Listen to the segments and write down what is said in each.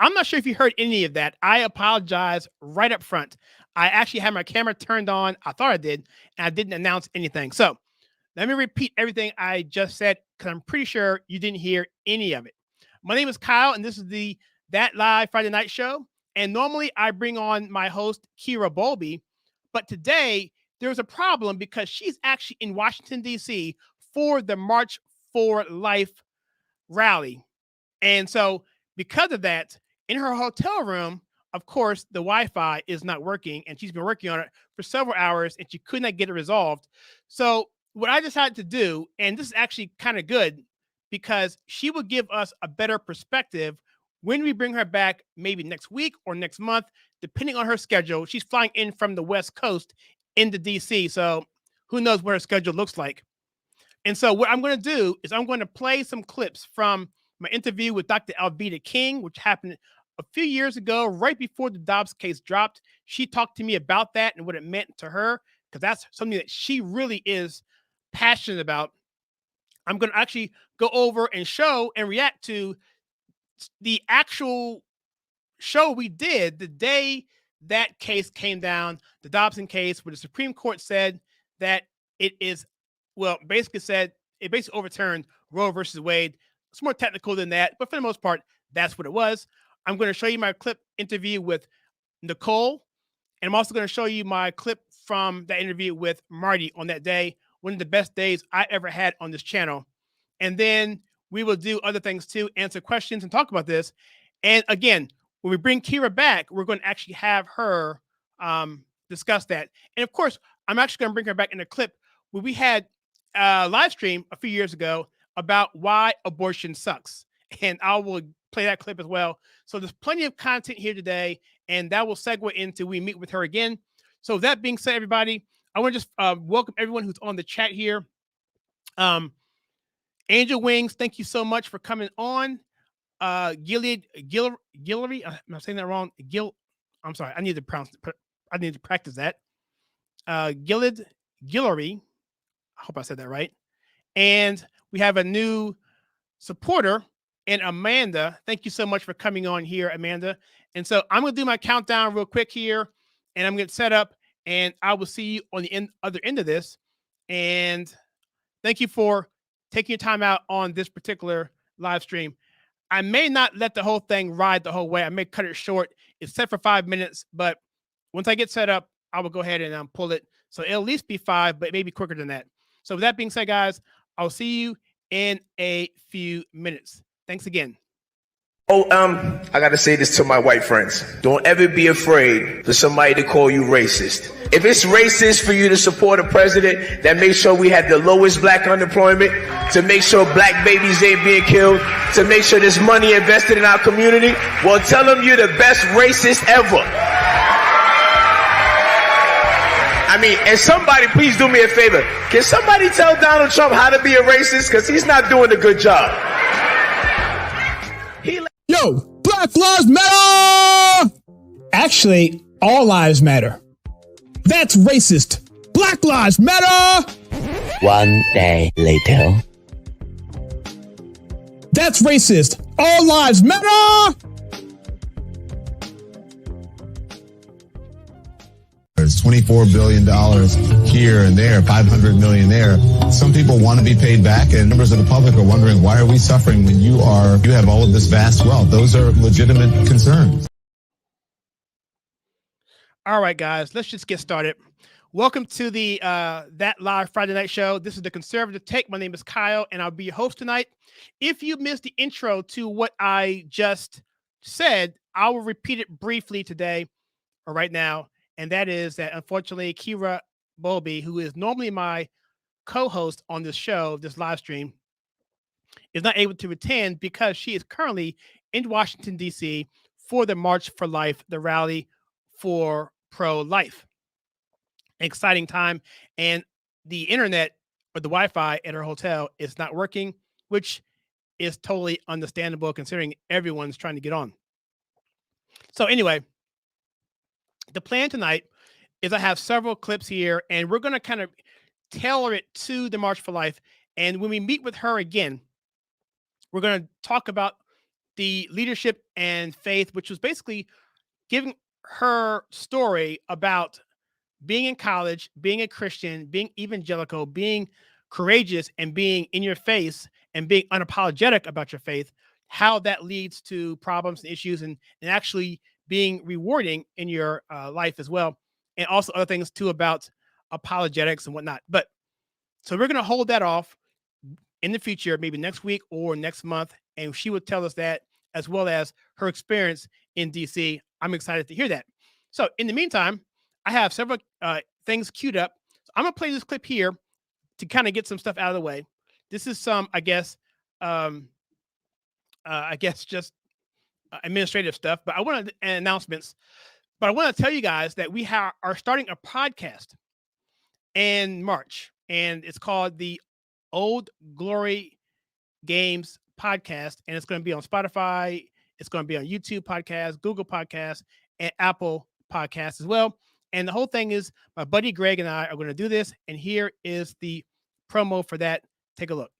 I'm not sure if you heard any of that. I apologize right up front. I actually had my camera turned on. I thought I did, and I didn't announce anything. So let me repeat everything I just said because I'm pretty sure you didn't hear any of it. My name is Kyle, and this is the That Live Friday Night Show. And normally I bring on my host, Kyra Bowlby. But today there's a problem because she's actually in Washington, D.C. for the March for Life rally. And so because of that, in her hotel room, of course, the Wi-Fi is not working, and she's been working on it for several hours, and she could not get it resolved. So what I decided to do, and this is actually kind of good because she will give us a better perspective when we bring her back, maybe next week or next month, depending on her schedule. She's flying in from the West Coast into DC, so who knows what her schedule looks like. And so what I'm going to do is I'm going to play some clips from my interview with Dr. Alveda King, which happened a few years ago, right before the Dobbs case dropped. She talked to me about that and what it meant to her, because that's something that she really is passionate about. I'm going to actually go over and show and react to the actual show we did the day that case came down, the Dobson case, where the Supreme Court said that it is, well, basically said, it basically overturned Roe versus Wade. It's more technical than that, but for the most part, that's what it was. I'm going to show you my clip interview with Nicole, and I'm also going to show you my clip from that interview with Marty on that day, one of the best days I ever had on this channel. And then we will do other things too, answer questions and talk about this. And again, when we bring Kyra back, we're going to actually have her discuss that. And of course, I'm actually going to bring her back in a clip where we had a live stream a few years ago about why abortion sucks. And I will play that clip as well. So there's plenty of content here today, and that will segue into we meet with her again. So that being said, everybody, I want to just welcome everyone who's on the chat here. Angel Wings, thank you so much for coming on. Guillory, am I saying that wrong? I'm sorry, I need to practice that. Guillory, I hope I said that right. And we have a new supporter, and Amanda. Thank you so much for coming on here, Amanda. And so I'm going to do my countdown real quick here, and I'm going to set up, and I will see you on the other end of this. And thank you for taking your time out on this particular live stream. I may not let the whole thing ride the whole way. I may cut it short. It's set for 5 minutes, but once I get set up, I will go ahead and pull it. So it'll at least be 5, but maybe quicker than that. So with that being said, guys, I'll see you in a few minutes. Thanks again. I gotta say this to my white friends. Don't ever be afraid for somebody to call you racist. If it's racist for you to support a president that makes sure we have the lowest black unemployment, to make sure black babies ain't being killed, to make sure there's money invested in our community, well, tell them you're the best racist ever. I mean, and somebody, please do me a favor. Can somebody tell Donald Trump how to be a racist? Because he's not doing a good job. Yo, Black Lives Matter! Actually, all lives matter. That's racist. Black Lives Matter! 1 day later. That's racist. All lives matter! There's $24 billion here and there, $500 million there. Some people want to be paid back, and members of the public are wondering, why are we suffering when you have all of this vast wealth? Those are legitimate concerns. All right, guys, let's just get started. Welcome to the That Live Friday Night Show. This is the Conservative Take. My name is Kyle, and I'll be your host tonight. If you missed the intro to what I just said, I will repeat it briefly today or right now. And that is that, unfortunately, Kyra Bowlby, who is normally my co-host on this show, this live stream, is not able to attend because she is currently in Washington, D.C. for the March for Life, the rally for pro-life. Exciting time. And the internet or the Wi-Fi at her hotel is not working, which is totally understandable considering everyone's trying to get on. So anyway, the plan tonight is I have several clips here, and we're going to kind of tailor it to the March for Life. And when we meet with her again, we're going to talk about the leadership and faith, which was basically giving her story about being in college, being a Christian, being evangelical, being courageous, and being in your face and being unapologetic about your faith, how that leads to problems and issues and actually being rewarding in your life as well. And also other things too about apologetics and whatnot. But so we're going to hold that off in the future, maybe next week or next month. And she would tell us that, as well as her experience in DC. I'm excited to hear that. So in the meantime, I have several things queued up. So I'm going to play this clip here to kind of get some stuff out of the way. This is some, just administrative stuff, but I want announcements. But I want to tell you guys that we are starting a podcast in March, and it's called the Old Glory Games Podcast, and it's going to be on Spotify. It's going to be on YouTube Podcast, Google Podcast, and Apple Podcasts as well. And the whole thing is my buddy Greg and I are going to do this, and here is the promo for that. Take a look.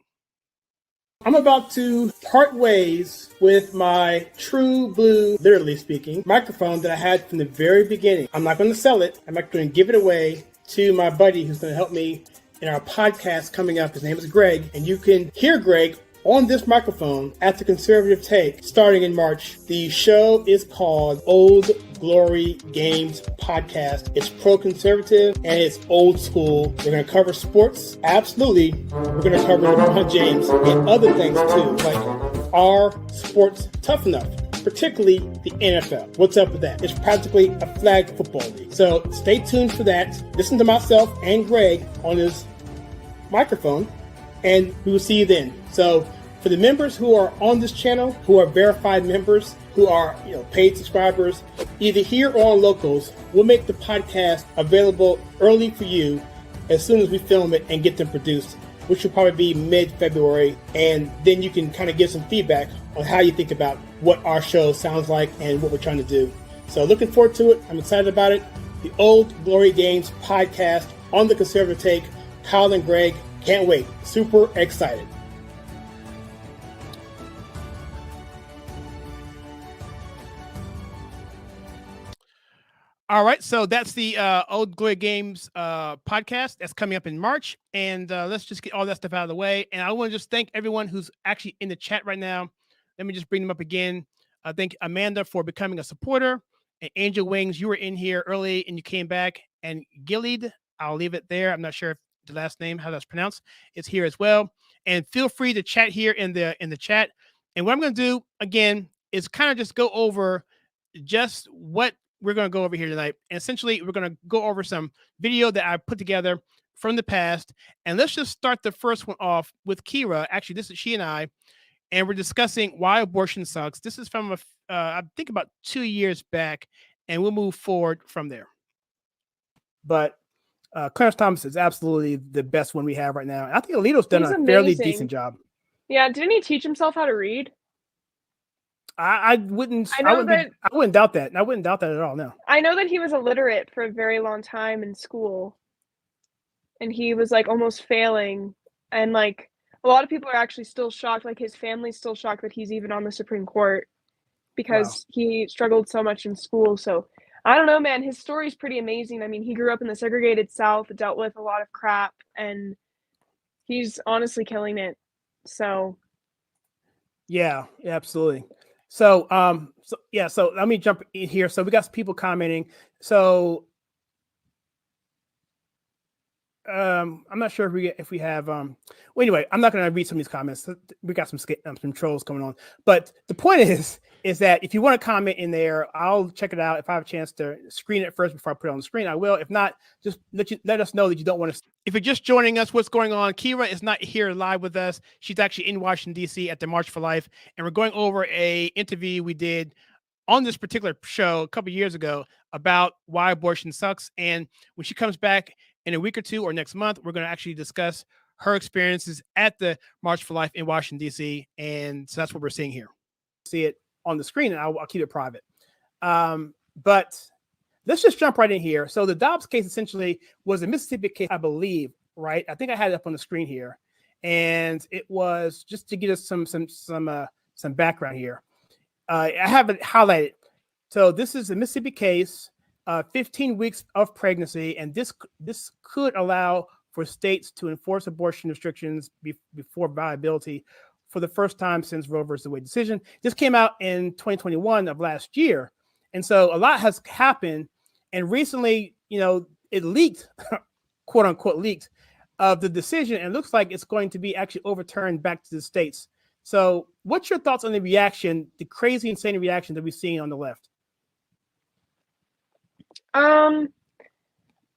I'm about to part ways with my true blue, literally speaking, microphone that I had from the very beginning. I'm not going to sell it. I'm actually going to give it away to my buddy who's going to help me in our podcast coming up. His name is Greg, and you can hear Greg on this microphone at the Conservative Take starting in March. The show is called Old Glory Games Podcast. It's pro-conservative and it's old school. We're going to cover sports. Absolutely. We're going to cover LeBron James and other things too, like, are sports tough enough? Particularly the NFL. What's up with that? It's practically a flag football league. So stay tuned for that. Listen to myself and Greg on his microphone, and we will see you then. So for the members who are on this channel, who are verified members, who are paid subscribers, either here or on Locals, we'll make the podcast available early for you as soon as we film it and get them produced, which will probably be mid-February. And then you can kind of give some feedback on how you think about what our show sounds like and what we're trying to do. So looking forward to it. I'm excited about it. The Old Glory Games Podcast on the Conservative Take. Kyle and Greg, can't wait. Super excited. All right, so that's the Old Glory Games podcast that's coming up in March, and let's just get all that stuff out of the way. And I want to just thank everyone who's actually in the chat right now. Let me just bring them up again. I thank Amanda for becoming a supporter, and Angel Wings, you were in here early and you came back, and Gilead, I'll leave it there. I'm not sure if the last name, how that's pronounced, is here as well. And feel free to chat here in the chat. And what I'm going to do again is kind of just go over just what we're going to go over here tonight. And essentially, we're going to go over some video that I put together from the past. And let's just start the first one off with Kyra. Actually, this is she and I. And we're discussing why abortion sucks. This is from, I think, about 2 years back. And we'll move forward from there. But Clarence Thomas is absolutely the best one we have right now. And I think Alito's done a fairly decent job. Yeah, didn't he teach himself how to read? I wouldn't doubt that. I wouldn't doubt that at all. No. I know that he was illiterate for a very long time in school, and he was like almost failing. And like a lot of people are actually still shocked. Like his family's still shocked that he's even on the Supreme Court because he struggled so much in school. So I don't know, man. His story's pretty amazing. I mean, he grew up in the segregated South, dealt with a lot of crap, and he's honestly killing it. So. Yeah, absolutely. So, so let me jump in here. So we got some people commenting. So, I'm not sure if we have, well, anyway, I'm not going to read some of these comments. We got some trolls coming on, but the point is that if you want to comment in there, I'll check it out. If I have a chance to screen it first before I put it on the screen, I will. If not, just let us know that you don't want to. If you're just joining us, what's going on? Kyra is not here live with us. She's actually in Washington, D.C. at the March for Life. And we're going over a interview we did on this particular show a couple of years ago about why abortion sucks. And when she comes back in a week or two or next month, we're going to actually discuss her experiences at the March for Life in Washington, D.C. And so that's what we're seeing here. See it on the screen, and I'll keep it private. But let's just jump right in here. So the Dobbs case essentially was a Mississippi case, I believe, right? I think I had it up on the screen here. And it was just to get us some background here. I have it highlighted. So this is a Mississippi case, 15 weeks of pregnancy, and this could allow for states to enforce abortion restrictions before viability for the first time since Roe versus Wade decision. This came out in 2021 of last year, and so a lot has happened. And recently, it leaked, quote unquote, leaked of the decision, and it looks like it's going to be actually overturned back to the states. So, what's your thoughts on the reaction, the crazy, insane reaction that we've seen on the left?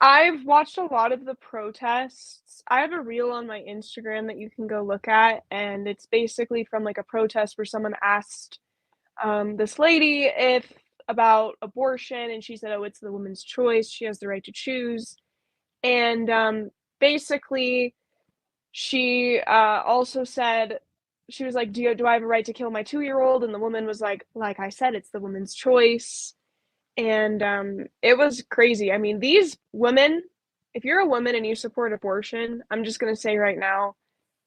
I've watched a lot of the protests. I have a reel on my Instagram that you can go look at, and it's basically from like a protest where someone asked this lady if about abortion, and she said, "Oh, it's the woman's choice. She has the right to choose." And basically, she also said, she was like, "Do I have a right to kill my 2-year-old?" And the woman was like I said, it's the woman's choice. And it was crazy. I mean, these women, if you're a woman and you support abortion, I'm just gonna say right now,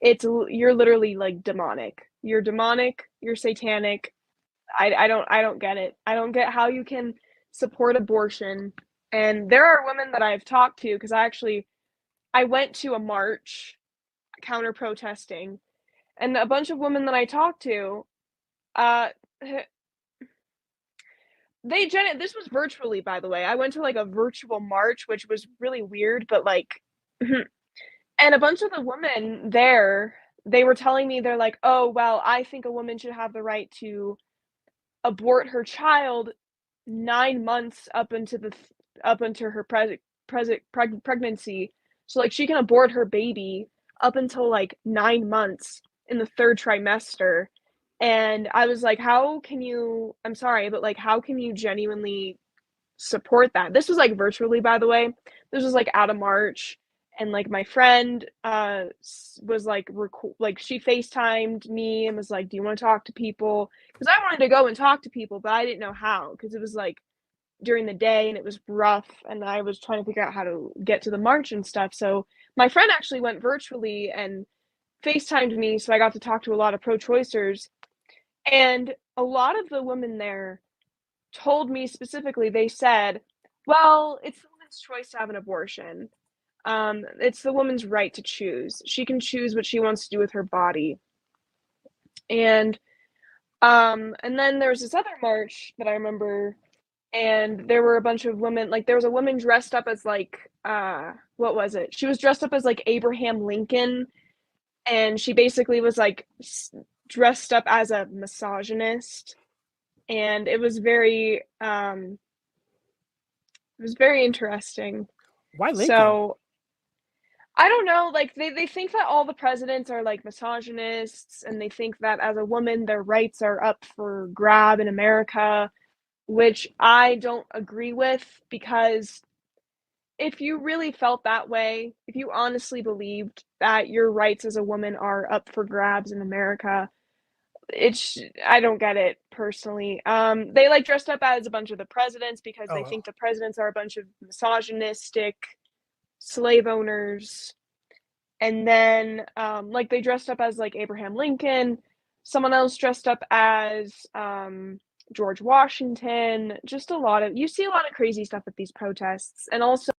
you're literally like demonic. You're demonic. You're satanic. I don't get it. I don't get how you can support abortion. And there are women that I've talked to, because I went to a march counter protesting, and a bunch of women that I talked to, uh, this was virtually, by the way. I went to like a virtual march, which was really weird, but like, and a bunch of the women there, they were telling me, they're like, "Oh, well, I think a woman should have the right to abort her child 9 months up into her pregnancy. So like she can abort her baby up until like 9 months in the 3rd trimester." And I was like, "How can you, I'm sorry, but like how can you genuinely support that?" This was like virtually, by the way. This was like at a march, and like my friend was like like she FaceTimed me and was like, "Do you want to talk to people?" Because I wanted to go and talk to people, but I didn't know how, because it was like during the day and it was rough, and I was trying to figure out how to get to the march and stuff. So my friend actually went virtually and FaceTimed me, so I got to talk to a lot of pro-choicers. And a lot of the women there told me specifically, they said, "Well, it's the woman's choice to have an abortion. It's the woman's right to choose. She can choose what she wants to do with her body." And then there was this other march that I remember, and there were a bunch of women, like there was a woman dressed up as like what was it? She was dressed up as like Abraham Lincoln, and she basically was like dressed up as a misogynist, and it was very interesting. Why Lincoln? So I don't know, like they think that all the presidents are like misogynists, and they think that as a woman their rights are up for grab in America, which I don't agree with, because if you really felt that way, if you honestly believed that your rights as a woman are up for grabs in America, I don't get it personally. They like dressed up as a bunch of the presidents because they think the presidents are a bunch of misogynistic slave owners. And then like they dressed up as like Abraham Lincoln. Someone else dressed up as George Washington. Just you see a lot of crazy stuff at these protests. And also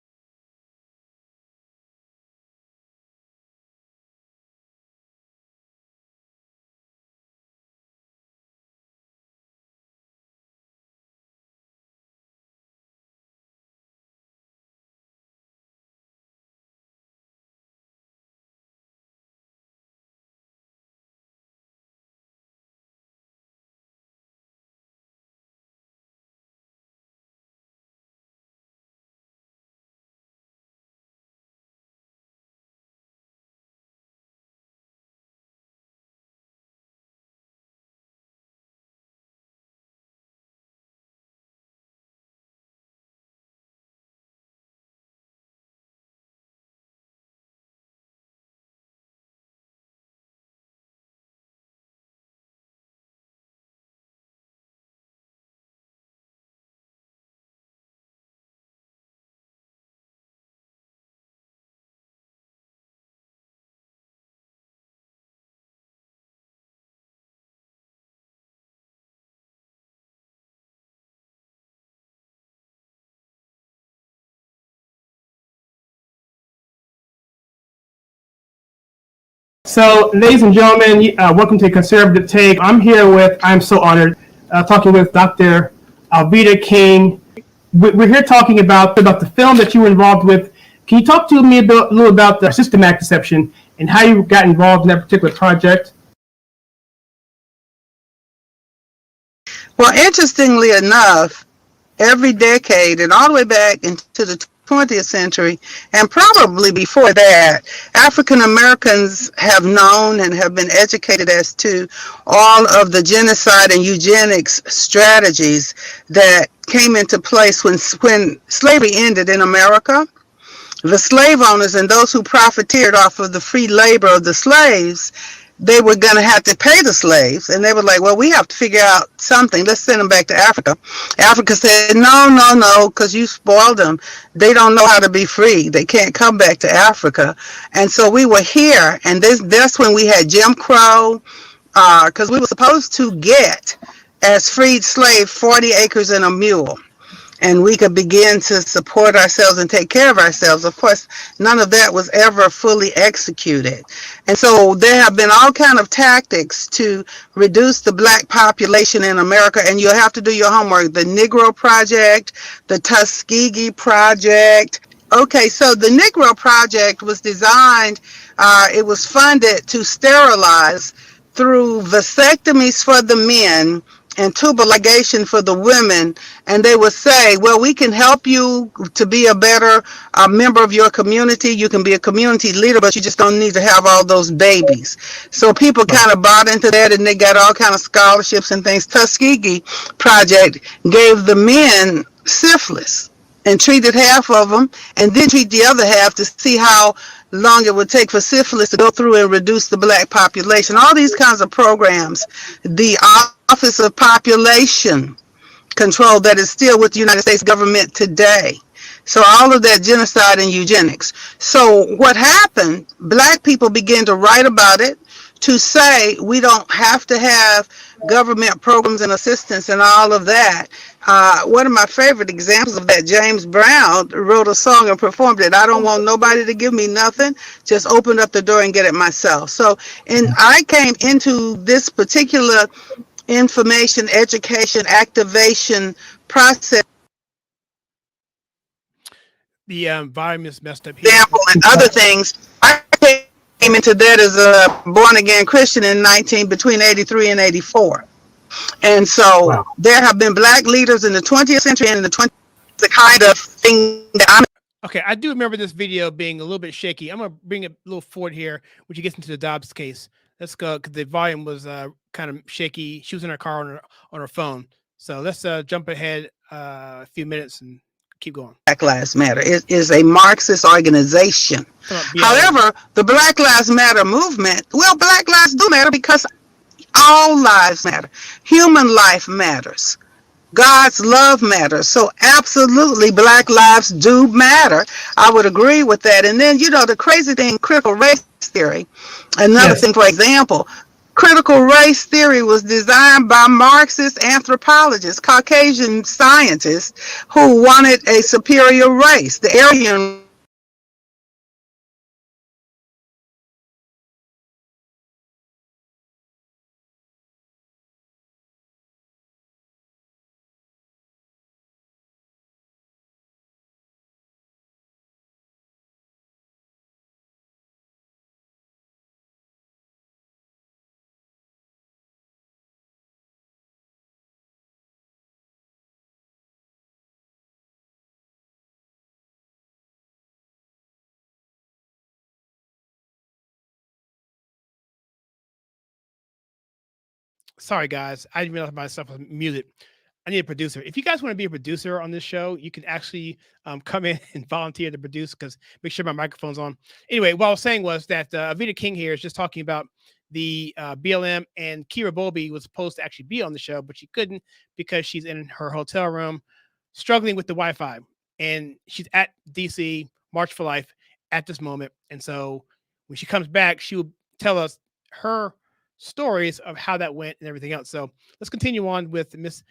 So, ladies and gentlemen, welcome to Conservative Take. I'm so honored, talking with Dr. Alveda King. We're here talking about the film that you were involved with. Can you talk to me a little about the systematic deception and how you got involved in that particular project? Well, interestingly enough, every decade and all the way back into the 20th century, and probably before that, African Americans have known and have been educated as to all of the genocide and eugenics strategies that came into place when slavery ended in America. The slave owners and those who profiteered off of the free labor of the slaves, they were going to have to pay the slaves, and they were like, well, we have to figure out something. Let's send them back to Africa. Africa said, no, because you spoiled them. They don't know how to be free. They can't come back to Africa. And so we were here, and that's when we had Jim Crow, because we were supposed to get, as freed slaves, 40 acres and a mule. And we could begin to support ourselves and take care of ourselves. Of course, none of that was ever fully executed. And so there have been all kinds of tactics to reduce the black population in America. And you'll have to do your homework. The Negro Project, the Tuskegee Project. Okay, so the Negro Project was designed, it was funded to sterilize through vasectomies for the men and tubal ligation for the women, and they would say, well, we can help you to be a better member of your community. You can be a community leader, but you just don't need to have all those babies. So people kind of bought into that, and they got all kind of scholarships and things. Tuskegee Project gave the men syphilis and treated half of them, and then treat the other half to see how long it would take for syphilis to go through and reduce the black population. All these kinds of programs. The Office of Population Control that is still with the United States government today. So all of that genocide and eugenics. So what happened, black people began to write about it, to say we don't have to have government programs and assistance and all of that. One of my favorite examples of that, James Brown wrote a song and performed it. I don't want nobody to give me nothing, just open up the door and get it myself. So, and I came into this particular information, education, activation process. The volume is messed up here. Example and other things. I came into that as a born-again Christian between 83 and 84. And so there have been black leaders in the 20th century and in the 20th, the kind of thing that I'm. Okay, I do remember this video being a little bit shaky. I'm going to bring it a little forward here, which gets into the Dobbs case. Let's go, because the volume was kind of shaky. She was in her car on her phone. So let's jump ahead a few minutes and keep going. Black Lives Matter is a Marxist organization. However, the Black Lives Matter movement, well, Black lives do matter because all lives matter. Human life matters. God's love matters. So absolutely, black lives do matter. I would agree with that. And then, you know, the crazy thing, critical race theory, another thing, for example, critical race theory was designed by Marxist anthropologists, Caucasian scientists who wanted a superior race, the Aryan. Sorry, guys. I didn't realize myself was muted. I need a producer. If you guys want to be a producer on this show, you can actually come in and volunteer to produce, because make sure my microphone's on. Anyway, what I was saying was that Alveda King here is just talking about the BLM, and Kyra Bowlby was supposed to actually be on the show, but she couldn't because she's in her hotel room struggling with the Wi-Fi. And she's at DC, March for Life, at this moment. And so when she comes back, she will tell us her stories of how that went and everything else. So let's continue on with Miss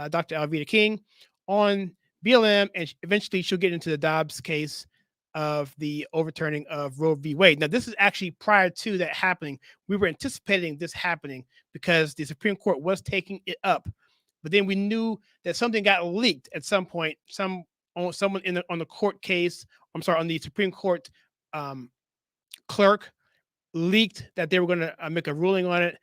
Dr. Alveda King on BLM, and eventually she'll get into the Dobbs case of the overturning of Roe v. Wade. Now, this is actually prior to that happening. We were anticipating this happening because the Supreme Court was taking it up, but then we knew that something got leaked at some point. Someone on the court case, on the Supreme Court clerk leaked that they were going to make a ruling on it,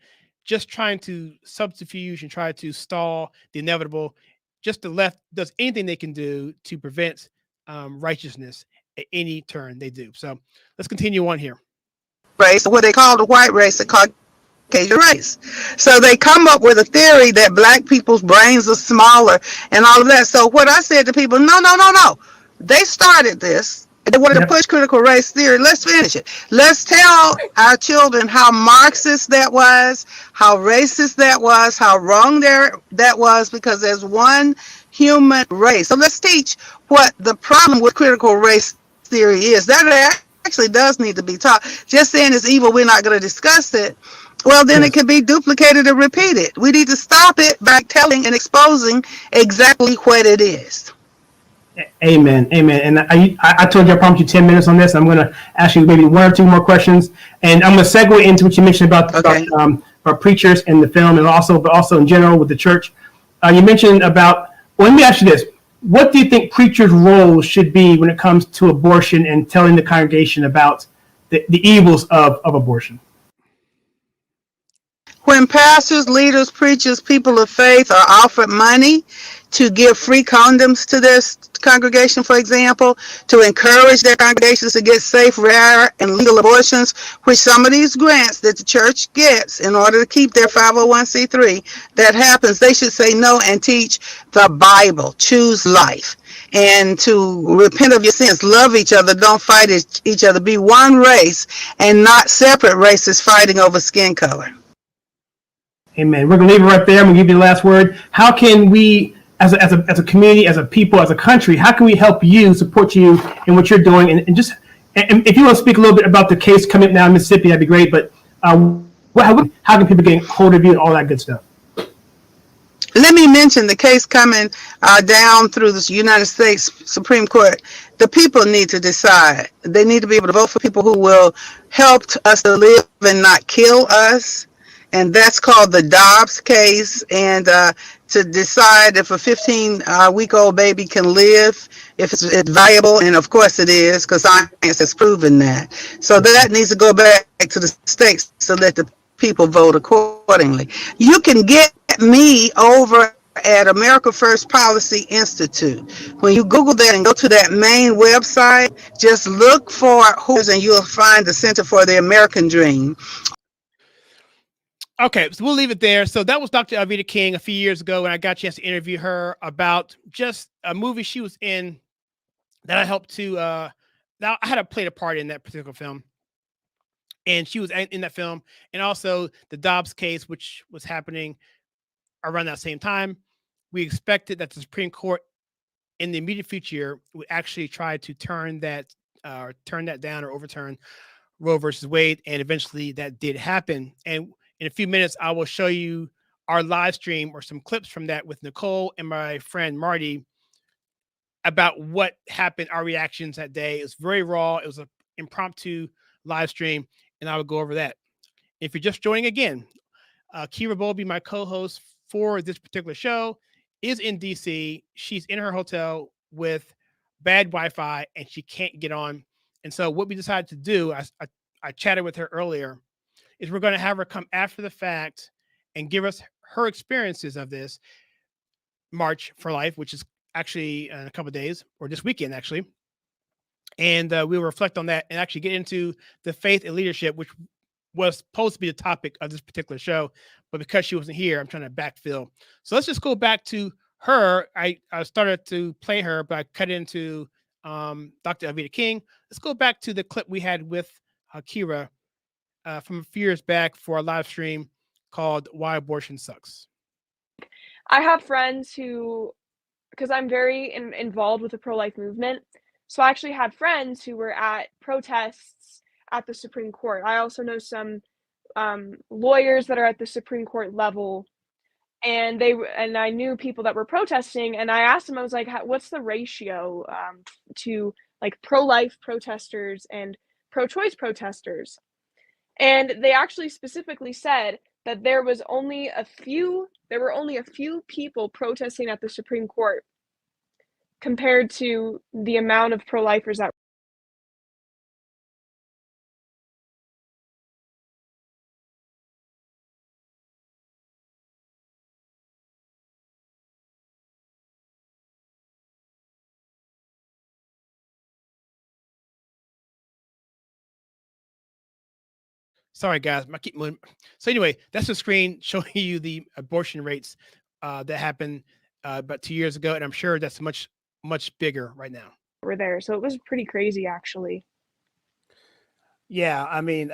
just trying to subterfuge and try to stall the inevitable. Just the left does anything they can do to prevent righteousness at any turn they do. So let's continue on here. Race, what they call the white race, they call Caucasian race. So they come up with a theory that black people's brains are smaller and all of that. So what I said to people, no. They started this. They wanted to push critical race theory. Let's finish it. Let's tell our children how Marxist that was, how racist that was, how wrong that was, because there's one human race. So let's teach what the problem with critical race theory is. That actually does need to be taught. Just saying it's evil, we're not going to discuss it. Well, then it can be duplicated and repeated. We need to stop it by telling and exposing exactly what it is. Amen. And I told you I promised you 10 minutes on this. I'm going to ask you maybe one or two more questions, and I'm going to segue into what you mentioned about preachers in the film, and also in general with the church. You mentioned about. Well, let me ask you this: what do you think preachers' role should be when it comes to abortion and telling the congregation about the evils of abortion? When pastors, leaders, preachers, people of faith are offered money to give free condoms to their congregation, for example, to encourage their congregations to get safe, rare, and legal abortions, which some of these grants that the church gets in order to keep their 501c3, that happens, they should say no and teach the Bible, choose life, and to repent of your sins, love each other, don't fight each other, be one race and not separate races fighting over skin color. Amen. We're going to leave it right there. I'm going to give you the last word. How can we, as a community, as a people, as a country, how can we help you, support you in what you're doing? And if you want to speak a little bit about the case coming up now in Mississippi, that'd be great. But how can people get hold of you and all that good stuff? Let me mention the case coming down through the United States Supreme Court. The people need to decide. They need to be able to vote for people who will help us to live and not kill us. And that's called the Dobbs case. And to decide if a 15-week-old baby can live, if it's viable, and of course it is, because science has proven that. So that needs to go back to the states so that the people vote accordingly. You can get me over at America First Policy Institute. When you Google that and go to that main website, just look for who's, and you'll find the Center for the American Dream. Okay, so we'll leave it there. So that was Dr. Alveda King a few years ago when I got a chance to interview her about just a movie she was in that I helped to, now I had played a part in that particular film. And she was in that film. And also the Dobbs case, which was happening around that same time. We expected that the Supreme Court in the immediate future would actually try to turn that down or overturn Roe versus Wade. And eventually that did happen. And in a few minutes, I will show you our live stream or some clips from that with Nicole and my friend Marty about what happened, our reactions that day. It was very raw. It was an impromptu live stream, and I will go over that. If you're just joining again, Kyra Bowlby, my co-host for this particular show, is in DC. She's in her hotel with bad Wi-Fi, and she can't get on. And so what we decided to do, I chatted with her earlier, is we're going to have her come after the fact and give us her experiences of this March for Life, which is actually in a couple of days, or this weekend, actually. And we'll reflect on that and actually get into the faith and leadership, which was supposed to be the topic of this particular show. But because she wasn't here, I'm trying to backfill. So let's just go back to her. I started to play her, but I cut into Dr. Alveda King. Let's go back to the clip we had with Kyra from a few years back for a live stream called Why Abortion Sucks. I have friends who, because I'm very involved with the pro-life movement, so I actually had friends who were at protests at the Supreme Court. I also know some lawyers that are at the Supreme Court level, and I knew people that were protesting, and I asked them, I was like, what's the ratio to like pro-life protesters and pro-choice protesters? And they actually specifically said that there were only a few people protesting at the Supreme Court compared to the amount of pro-lifers that. Sorry, guys. I keep moving. So anyway, that's the screen showing you the abortion rates that happened about 2 years ago, and I'm sure that's much bigger right now. Were there, so it was pretty crazy, actually. Yeah, I mean,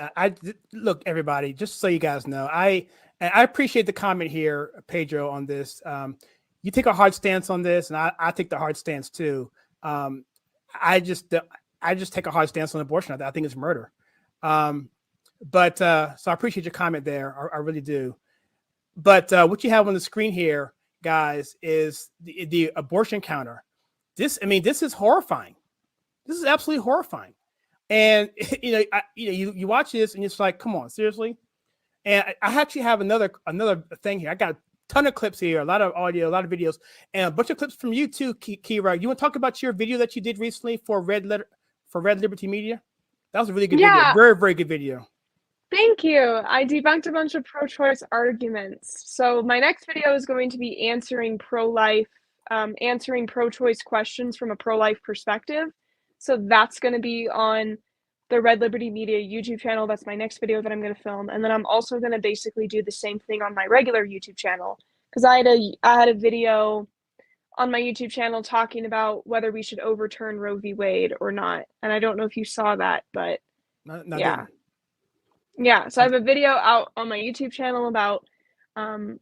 look, everybody. Just so you guys know, I appreciate the comment here, Pedro, on this. You take a hard stance on this, and I take the hard stance too. I just take a hard stance on abortion. I think it's murder. But so I appreciate your comment there. I really do. But what you have on the screen here, guys, is the abortion counter. This is horrifying. This is absolutely horrifying. And you watch this and it's like, come on, seriously. And I actually have another thing here. I got a ton of clips here, a lot of audio, a lot of videos, and a bunch of clips from you too, Kyra. You want to talk about your video that you did recently for Red Liberty Media? That was a really good video. Very, very good video. Thank you. I debunked a bunch of pro-choice arguments. So my next video is going to be answering pro-choice questions from a pro-life perspective. So that's going to be on the Red Liberty Media YouTube channel. That's my next video that I'm going to film. And then I'm also going to basically do the same thing on my regular YouTube channel, because I had a video on my YouTube channel talking about whether we should overturn Roe v. Wade or not. And I don't know if you saw that, but yeah. Yeah, so I have a video out on my YouTube channel about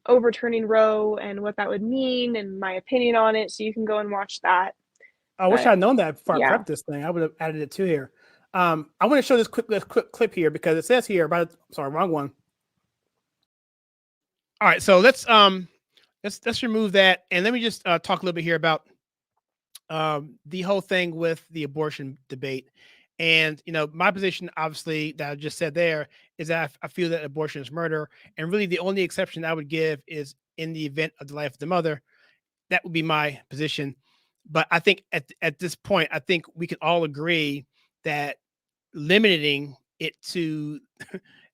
overturning Roe and what that would mean and my opinion on it, so you can go and watch that. I wish I'd known that before I prepped this thing. I would have added it to here. I want to show this quick clip here because it says here about. Sorry, wrong one. All right, so let's remove that, and let me just talk a little bit here about the whole thing with the abortion debate. And my position, obviously, that I just said there, is that I feel that abortion is murder, and really the only exception I would give is in the event of the life of the mother. That would be my position. But I think at this point, I think we can all agree that limiting it to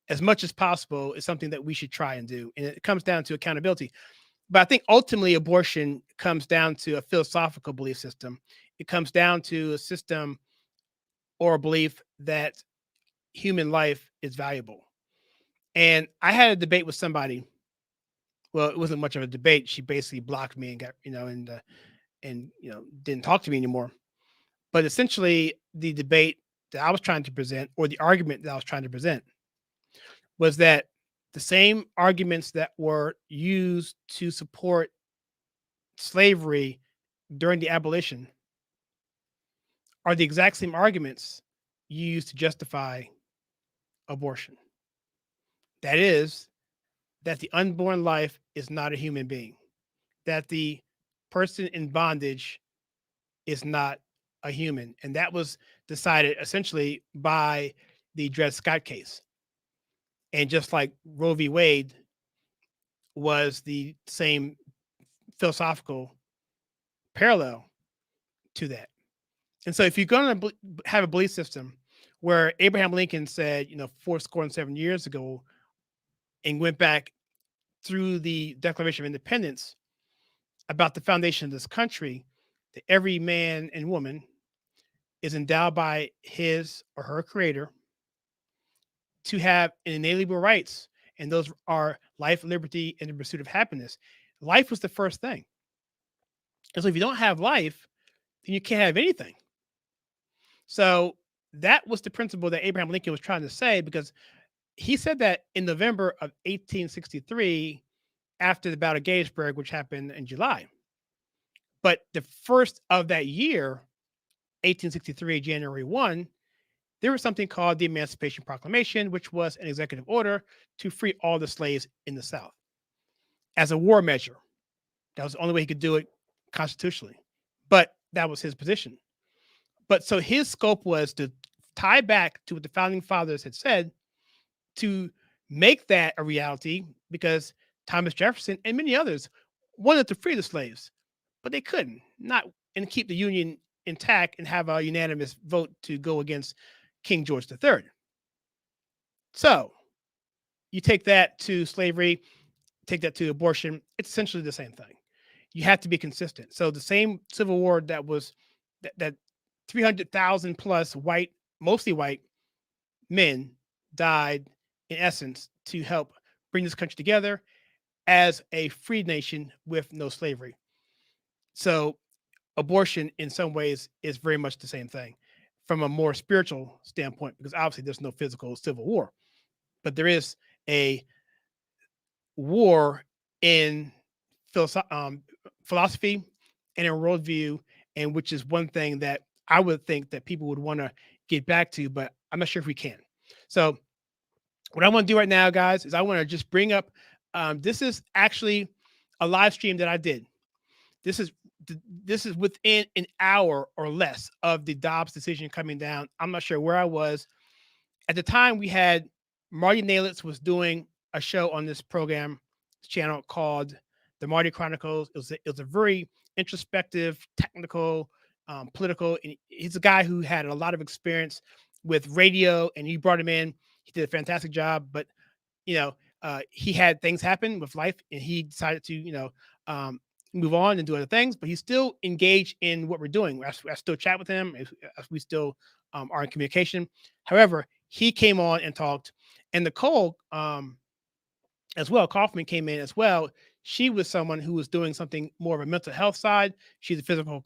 as much as possible is something that we should try and do. And it comes down to accountability. But I think ultimately abortion comes down to a philosophical belief system. It comes down to a system or a belief that human life is valuable. And I had a debate with somebody. Well, it wasn't much of a debate. She basically blocked me and got, and didn't talk to me anymore. But essentially the debate that I was trying to present, or the argument that I was trying to present, was that the same arguments that were used to support slavery during the abolition are the exact same arguments used to justify abortion. That is, that the unborn life is not a human being, that the person in bondage is not a human. And that was decided essentially by the Dred Scott case. And just like Roe v. Wade was the same philosophical parallel to that. And so if you're going to have a belief system where Abraham Lincoln said, 7 years ago, and went back through the Declaration of Independence about the foundation of this country, that every man and woman is endowed by his or her creator to have inalienable rights. And those are life, liberty, and the pursuit of happiness. Life was the first thing. And so if you don't have life, then you can't have anything. So that was the principle that Abraham Lincoln was trying to say, because he said that in November of 1863, after the Battle of Gettysburg, which happened in July. But the first of that year, 1863, January 1, there was something called the Emancipation Proclamation, which was an executive order to free all the slaves in the South. as a war measure. That was the only way he could do it constitutionally. But that was his position. But so his scope was to tie back to what the founding fathers had said, to make that a reality, because Thomas Jefferson and many others wanted to free the slaves, but they couldn't, and keep the Union intact and have a unanimous vote to go against King George III. So you take that to slavery, take that to abortion, it's essentially the same thing. You have to be consistent. So the same Civil War that was that 300,000 plus white, mostly white men died in essence to help bring this country together as a free nation with no slavery. So abortion in some ways is very much the same thing from a more spiritual standpoint, because obviously there's no physical civil war, but there is a war in philosophy and in worldview, and which is one thing that I would think that people would want to get back to, but I'm not sure if we can. So what I want to do right now, guys, is I want to just bring up, this is actually a live stream that I did. This is within an hour or less of the Dobbs decision coming down. I'm not sure where I was. At the time, we had Marty Nalitz was doing a show on this channel called The Marty Chronicles. It was a very introspective, technical, political. And he's a guy who had a lot of experience with radio, and you brought him in. He did a fantastic job, but he had things happen with life, and he decided to move on and do other things. But he's still engaged in what we're doing. I still chat with him. We still are in communication. However, he came on and talked, and Nicole as well, Kaufman came in as well. She was someone who was doing something more of a mental health side. She's a clinical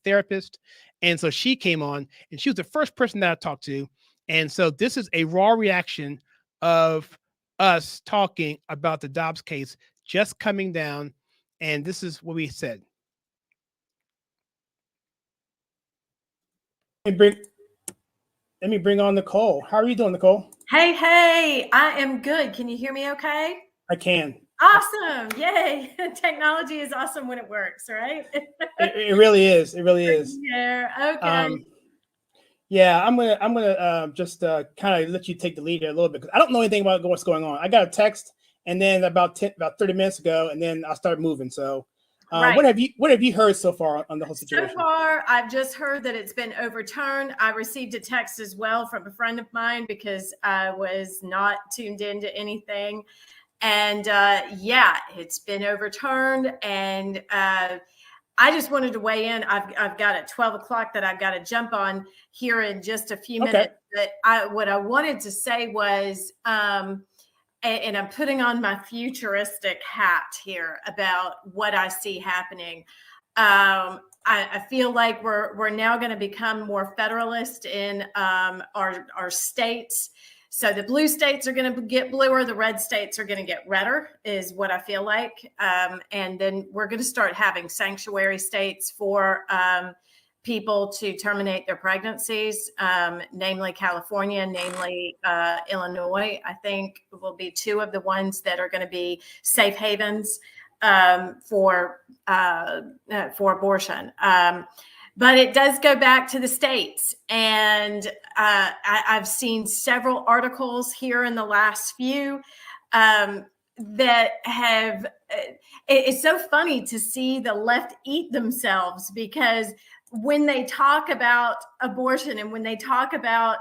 therapist. And so she came on, and she was the first person that I talked to. And so this is a raw reaction of us talking about the Dobbs case just coming down. And this is what we said. Let me bring on Nicole. How are you doing, Nicole? Hey, I am good. Can you hear me okay? I can. Awesome. Yay. Technology is awesome when it works, right? It really is. It really is. Yeah. Okay. Yeah, I'm gonna just kind of let you take the lead here a little bit, because I don't know anything about what's going on. I got a text, and then about 30 minutes ago, and then I started moving. So right. What have you heard so far on the whole situation? So far, I've just heard that it's been overturned. I received a text as well from a friend of mine, because I was not tuned into anything. And it's been overturned. And I just wanted to weigh in. I've got at 12 o'clock that I've got to jump on here in just a few minutes. But what I wanted to say was, and I'm putting on my futuristic hat here about what I see happening. I feel like we're now going to become more federalist in our states. So the blue states are going to get bluer, the red states are going to get redder, is what I feel like. And then we're going to start having sanctuary states for people to terminate their pregnancies, namely California, namely Illinois. I think will be two of the ones that are going to be safe havens for abortion. But it does go back to the states. And I've seen several articles here in the last few that have, it's so funny to see the left eat themselves, because when they talk about abortion and when they talk about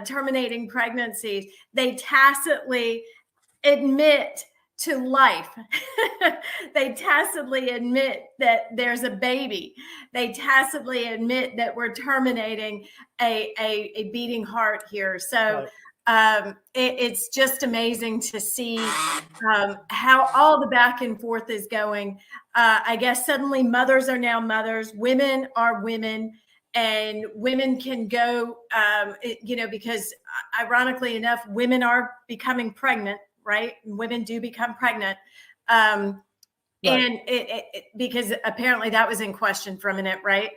terminating pregnancies, they tacitly admit to life. They tacitly admit that there's a baby. They tacitly admit that we're terminating a beating heart here. So it's just amazing to see how all the back and forth is going. I guess suddenly mothers are now mothers, women are women, and women can go, because ironically enough, women are becoming pregnant. Right? Women do become pregnant. And because apparently that was in question for a minute, right?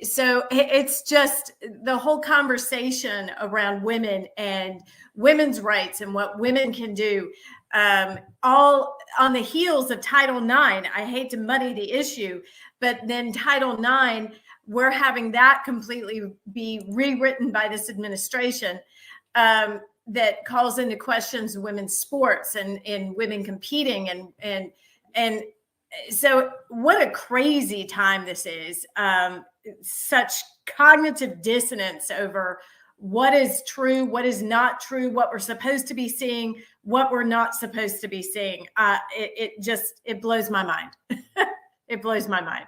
so it's just the whole conversation around women and women's rights and what women can do, all on the heels of Title IX. I hate to muddy the issue, but then Title IX, we're having that completely be rewritten by this administration, that calls into questions women's sports and women competing and so what a crazy time this is. Such cognitive dissonance over what is true, what is not true, what we're supposed to be seeing, what we're not supposed to be seeing. It blows my mind. It blows my mind.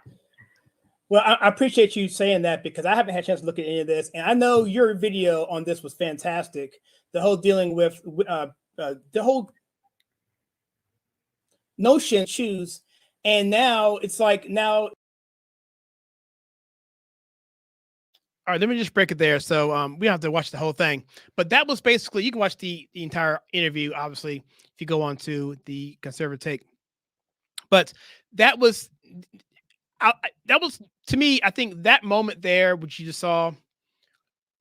Well, I appreciate you saying that, because I haven't had a chance to look at any of this. And I know your video on this was fantastic. The whole dealing with the whole notion choose. And now it's like now. All right, let me just break it there. So we don't have to watch the whole thing, but that was basically, you can watch the entire interview, obviously, if you go on to the Conservative Take. But that was to me, I think that moment there, which you just saw,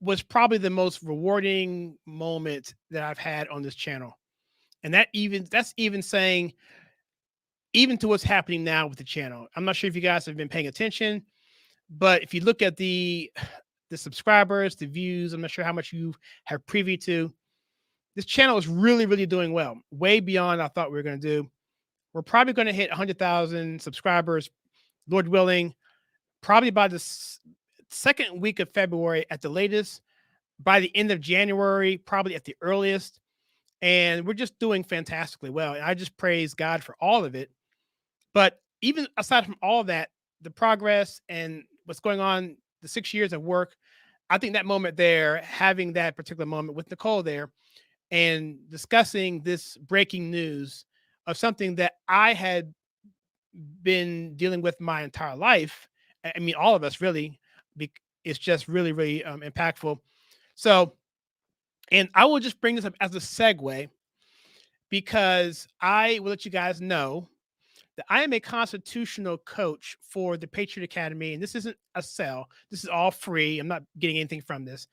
was probably the most rewarding moment that I've had on this channel. And that's even saying, even to what's happening now with the channel. I'm not sure if you guys have been paying attention, but if you look at the subscribers, the views, I'm not sure how much you have preview to. This channel is really, really doing well, way beyond I thought we were going to do. We're probably going to hit 100,000 subscribers, Lord willing, probably by the second week of February at the latest, by the end of January, probably at the earliest. And we're just doing fantastically well. And I just praise God for all of it. But even aside from all of that, the progress and what's going on, the 6 years of work, I think that moment there, having that particular moment with Nicole there and discussing this breaking news of something that I had been dealing with my entire life. I mean, all of us really, it's just really, really impactful. So, and I will just bring this up as a segue, because I will let you guys know that I am a constitutional coach for the Patriot Academy. And this isn't a sell. This is all free. I'm not getting anything from this.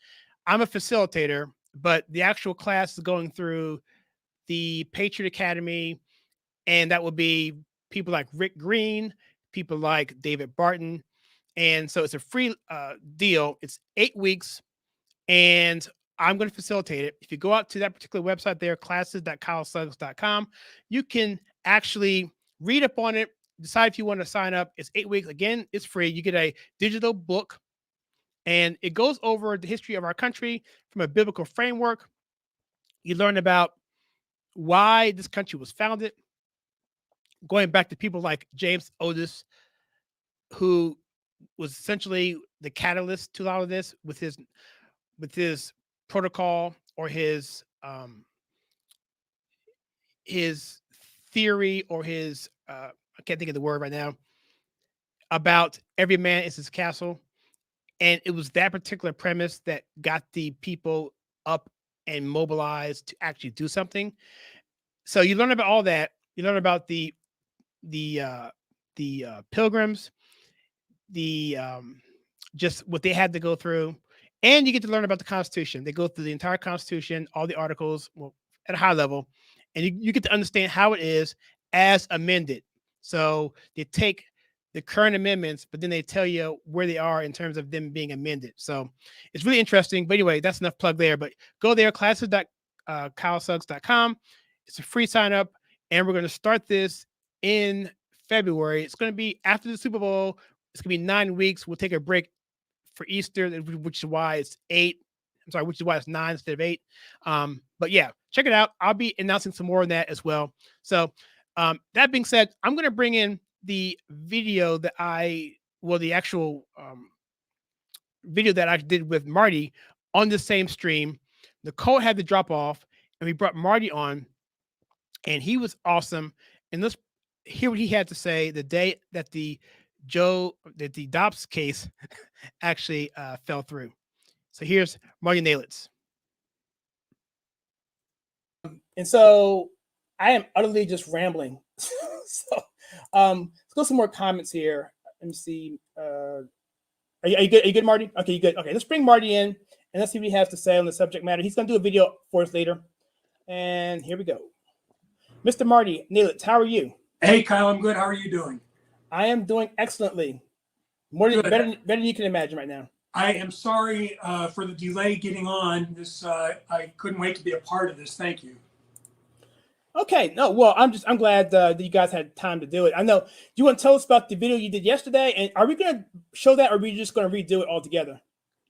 I'm a facilitator, but the actual class is going through the Patriot Academy. And that will be people like Rick Green, people like David Barton. And so it's a free deal. It's 8 weeks, and I'm going to facilitate it. If you go out to that particular website there, classes.kylesuggs.com, you can actually read up on it, decide if you want to sign up. It's 8 weeks. Again, it's free. You get a digital book, and it goes over the history of our country from a biblical framework. You learn about why this country was founded, going back to people like James Otis, who was essentially the catalyst to a lot of this with his protocol, or his theory, or his I can't think of the word right now, about every man is his castle. And it was that particular premise that got the people up and mobilized to actually do something. So you learn about all that. You learn about the pilgrims, just what they had to go through. And you get to learn about the Constitution. They go through the entire Constitution, all the articles, well, at a high level, and you get to understand how it is as amended. So they take the current amendments, but then they tell you where they are in terms of them being amended. So it's really interesting. But anyway, that's enough plug there. But go there, classes.kylesuggs.com. It's a free sign up, and we're going to start this in February. It's going to be after the Super Bowl. It's going to be 9 weeks. We'll take a break for Easter, which is why it's 8. I'm sorry, which is why it's 9 instead of 8. But yeah, check it out. I'll be announcing some more on that as well. So that being said, I'm going to bring in the video that the actual video that I did with Marty on the same stream. Nicole had to drop off, and we brought Marty on, and he was awesome. And let's hear what he had to say the day that the Dobbs case actually fell through. So here's Marty Nalitz. And so I am utterly just rambling. So let's go some more comments here. Let me see. Are you good? Are you good, Marty? Okay, you good. Okay, let's bring Marty in and let's see what he has to say on the subject matter. He's going to do a video for us later. And here we go. Mr. Marty Nalitz, how are you? Hey, Kyle, I'm good. How are you doing? I am doing excellently. Better than you can imagine right now. I am sorry for the delay getting on this. I couldn't wait to be a part of this. Thank you. Okay. No, well, I'm glad that you guys had time to do it. I know. Do you want to tell us about the video you did yesterday? And are we going to show that, or are we just going to redo it all together?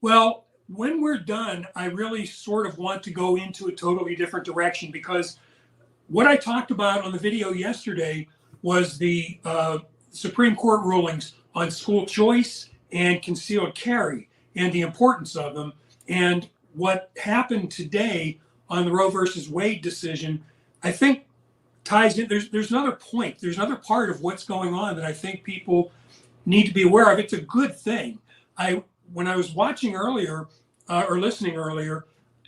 Well, when we're done, I really sort of want to go into a totally different direction, because what I talked about on the video yesterday was the Supreme Court rulings on school choice and concealed carry and the importance of them. And what happened today on the Roe versus Wade decision, I think ties in. There's another point. There's another part of what's going on that I think people need to be aware of. It's a good thing. When I was watching earlier or listening earlier,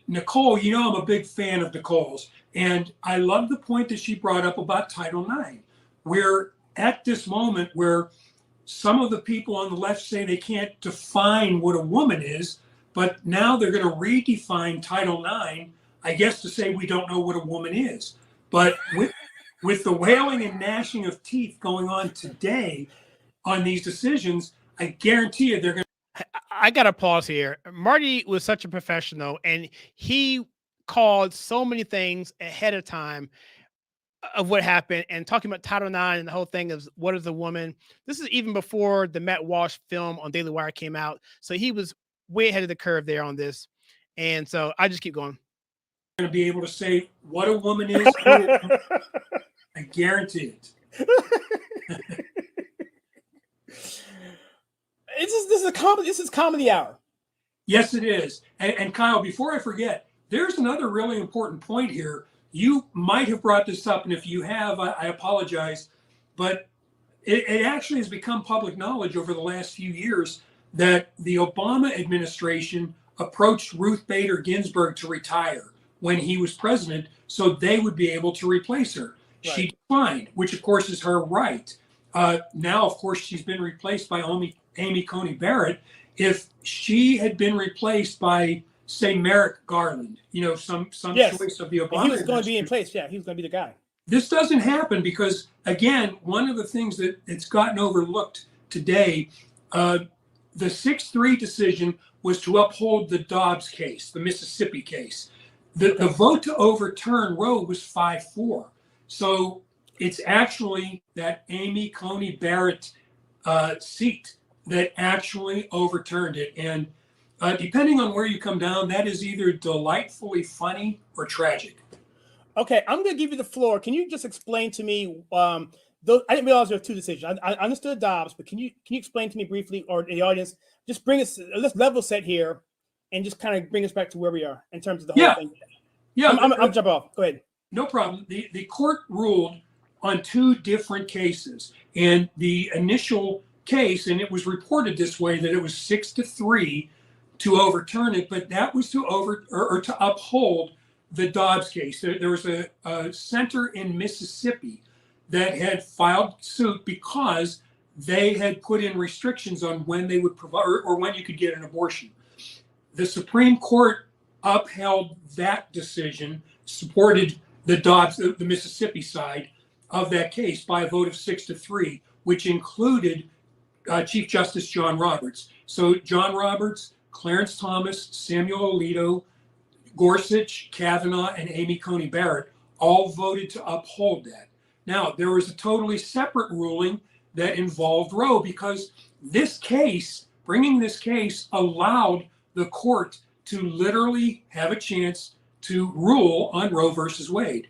Nicole, you know I'm a big fan of Nicole's. And I love the point that she brought up about Title IX. We're at this moment where some of the people on the left say they can't define what a woman is, but now they're going to redefine Title IX, I guess, to say we don't know what a woman is. But with the wailing and gnashing of teeth going on today on these decisions, I guarantee you they're going to. I got to pause here. Marty was such a professional, and he called so many things ahead of time of what happened, and talking about Title IX and the whole thing of what is a woman. This is even before the Matt Walsh film on Daily Wire came out. So he was way ahead of the curve there on this. And so I just keep going. Going to be able to say what a woman is. I guarantee it. This is comedy hour. Yes, it is. And Kyle, before I forget, there's another really important point here. You might have brought this up, and if you have, I apologize, but it actually has become public knowledge over the last few years that the Obama administration approached Ruth Bader Ginsburg to retire when he was president, so they would be able to replace her. Right. She declined, which of course is her right. Now, of course, she's been replaced by Amy Coney Barrett. If she had been replaced by, say, Merrick Garland, some yes. choice of the Obama. He was going to be in place. Yeah, he was going to be the guy. This doesn't happen because, again, one of the things that it's gotten overlooked today, the 6-3 decision was to uphold the Dobbs case, the Mississippi case. The vote to overturn Roe was 5-4. So it's actually that Amy Coney Barrett seat that actually overturned it. And depending on where you come down, that is either delightfully funny or tragic. Okay, I'm going to give you the floor. Can you just explain to me? I didn't realize there were two decisions. I understood Dobbs, but can you explain to me briefly, or the audience, just let's level set here, and just kind of bring us back to where we are in terms of the whole thing. Yeah, I'm jump off. Go ahead. No problem. The court ruled on two different cases, and the initial case, and it was reported this way, that it was 6-3 to overturn it, but that was to uphold the Dobbs case. There was a center in Mississippi that had filed suit because they had put in restrictions on when they would provide or when you could get an abortion. The Supreme Court upheld that decision, supported the Dobbs, the Mississippi side of that case by a vote of 6-3, which included Chief Justice John Roberts. So John Roberts, Clarence Thomas, Samuel Alito, Gorsuch, Kavanaugh, and Amy Coney Barrett all voted to uphold that. Now, there was a totally separate ruling that involved Roe, because bringing this case allowed the court to literally have a chance to rule on Roe versus Wade.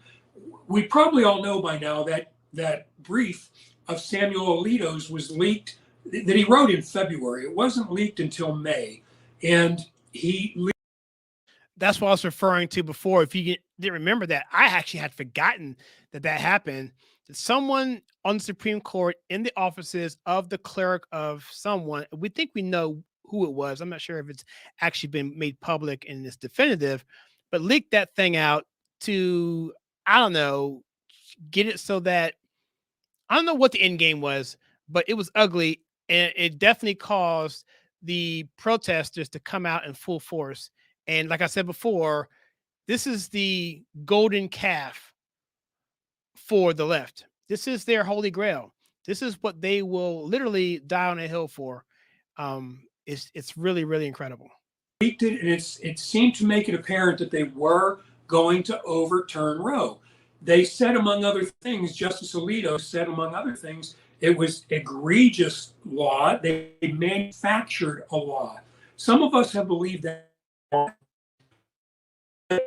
We probably all know by now that brief of Samuel Alito's was leaked, that he wrote in February. It wasn't leaked until May. And that's what I was referring to before. If you didn't remember that, I actually had forgotten that happened. That someone on the Supreme Court in the offices of the clerk of someone, we think we know who it was. I'm not sure if it's actually been made public and it's definitive, but leaked that thing out to, I don't know, get it so that, I don't know what the end game was, but it was ugly. And it definitely caused the protesters to come out in full force. And like I said before, this is the golden calf for the left. This is their holy grail. This is what they will literally die on a hill for. It's really, really incredible. And it seemed to make it apparent that they were going to overturn Roe. They said, among other things, Justice Alito said, among other things, it was egregious law. They manufactured a law. Some of us have believed that. The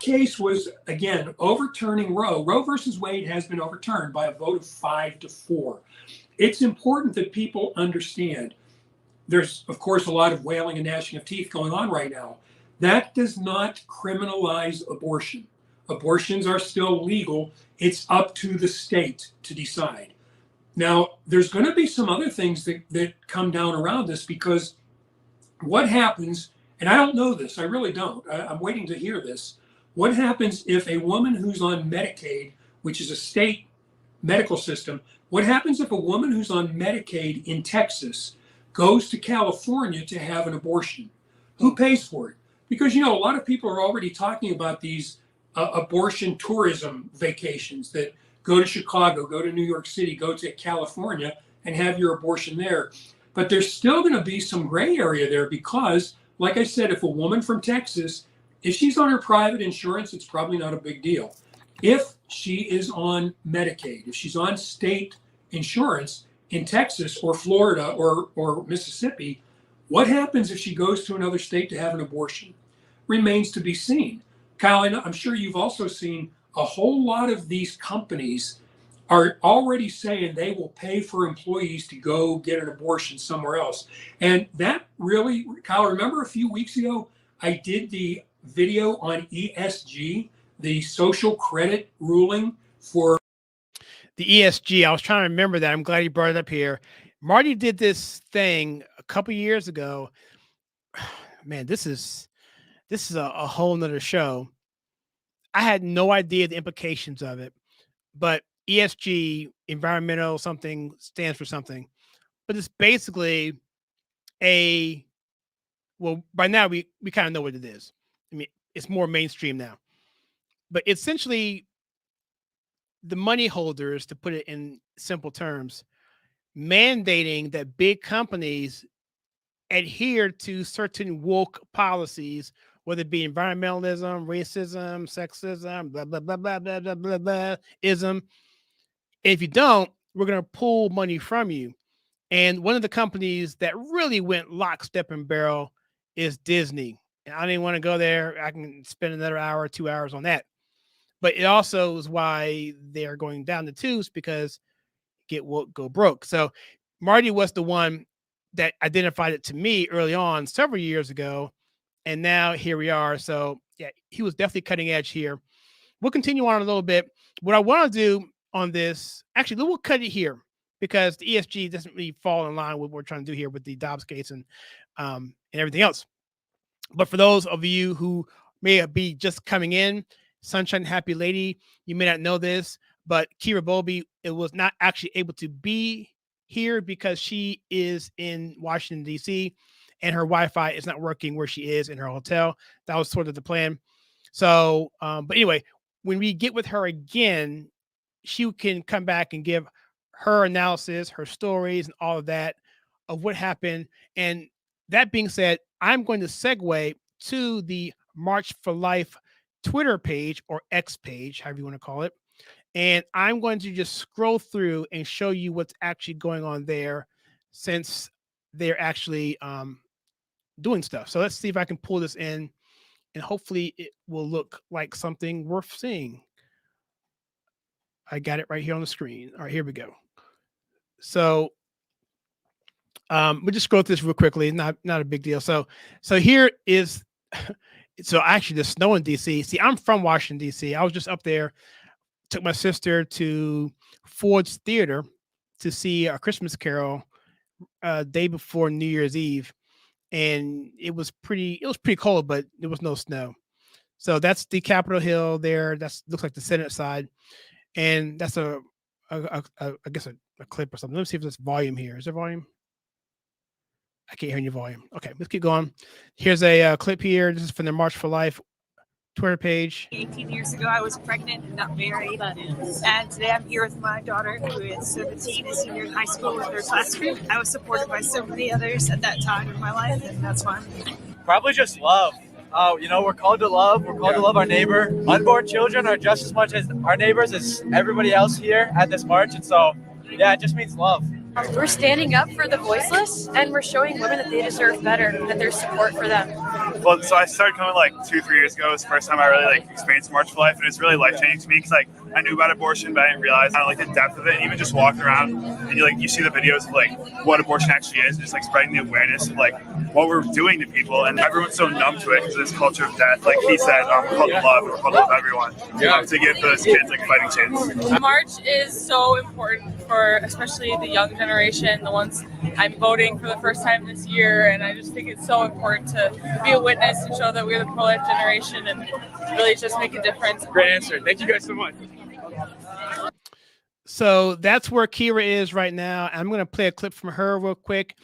case was, again, overturning Roe. Roe versus Wade has been overturned by a vote of 5-4. It's important that people understand. There's, of course, a lot of wailing and gnashing of teeth going on right now. That does not criminalize abortion. Abortions are still legal. It's up to the state to decide. Now, there's going to be some other things that come down around this, because what happens, and I don't know this, I really don't, I'm waiting to hear this. What happens if a woman who's on Medicaid, which is a state medical system, what happens if a woman who's on Medicaid in Texas goes to California to have an abortion? Who pays for it? Because, you know, a lot of people are already talking about these abortion tourism vacations that go to Chicago, go to New York City, go to California and have your abortion there. But there's still going to be some gray area there because, like I said, if a woman from Texas, if she's on her private insurance, it's probably not a big deal. If she is on Medicaid, if she's on state insurance in Texas or Florida or Mississippi, what happens if she goes to another state to have an abortion? Remains to be seen. Kyle, I'm sure you've also seen a whole lot of these companies are already saying they will pay for employees to go get an abortion somewhere else. And that really, Kyle, remember a few weeks ago, I did the video on ESG, the social credit ruling for the ESG. I was trying to remember that. I'm glad you brought it up here. Marty did this thing a couple years ago. Man, this is a whole nother show. I had no idea the implications of it, but ESG, environmental something, stands for something. But it's basically well, by now we kind of know what it is. I mean, it's more mainstream now. But essentially, the money holders, to put it in simple terms, mandating that big companies adhere to certain woke policies, whether it be environmentalism, racism, sexism, blah, blah, blah, blah, blah, blah, blah, blah, ism. If you don't, we're going to pull money from you. And one of the companies that really went lockstep and barrel is Disney. And I didn't want to go there. I can spend another hour, 2 hours on that. But it also is why they're going down the tubes, because get woke, go broke. So Marty was the one that identified it to me early on, several years ago. And now here we are. So yeah, he was definitely cutting edge here. We'll continue on a little bit. What I want to do on this, actually, we'll cut it here because the ESG doesn't really fall in line with what we're trying to do here with the Dobbs case and everything else. But for those of you who may be just coming in, Sunshine Happy Lady, you may not know this, but Kyra Bowlby, it was not actually able to be here because she is in Washington, D.C., and her Wi-Fi is not working where she is in her hotel. That was sort of the plan. So, but anyway, when we get with her again, she can come back and give her analysis, her stories, and all of that of what happened. And that being said, I'm going to segue to the March for Life Twitter page, or X page, however you want to call it. And I'm going to just scroll through and show you what's actually going on there, since they're actually doing stuff. So let's see if I can pull this in, and hopefully it will look like something worth seeing. I got it right here on the screen. All right, here we go. So we'll just scroll through this real quickly. Not a big deal. So here is, so actually the snow in DC. See, I'm from Washington, DC. I was just up there, took my sister to Ford's Theater to see A Christmas Carol day before New Year's Eve. And it was pretty cold, but there was no snow. So that's the Capitol Hill there. That's looks like the Senate side. And that's I guess a clip or something. Let me see if there's volume here. Is there volume? I can't hear any volume. Okay, let's keep going. Here's a clip here. This is from the March for Life Twitter page. 18 years ago, I was pregnant and not married. And today I'm here with my daughter, who is 17, a senior in high school with her class group. I was supported by so many others at that time in my life, and that's why I'm here. Probably just love. We're called to love. We're called to love our neighbor. Unborn children are just as much as our neighbors as everybody else here at this march. And so, yeah, it just means love. We're standing up for the voiceless, and we're showing women that they deserve better, that there's support for them. Well, so I started coming like 2-3 years ago. It was the first time I really experienced March for Life, and it's really life-changing to me because I knew about abortion, but I didn't realize kind of the depth of it. And even just walking around and you see the videos of what abortion actually is, just spreading the awareness of what we're doing to people, and everyone's so numb to it because of this culture of death. Like he said, we're called to love, and we're called to love everyone. To give those kids fighting chance. March is so important for especially the young generation, the ones I'm voting for the first time this year, and I just think it's so important to be a witness and show that we're the pro-life generation and really just make a difference. Great answer. Thank you guys so much. So that's where Kyra is right now. I'm going to play a clip from her real quick,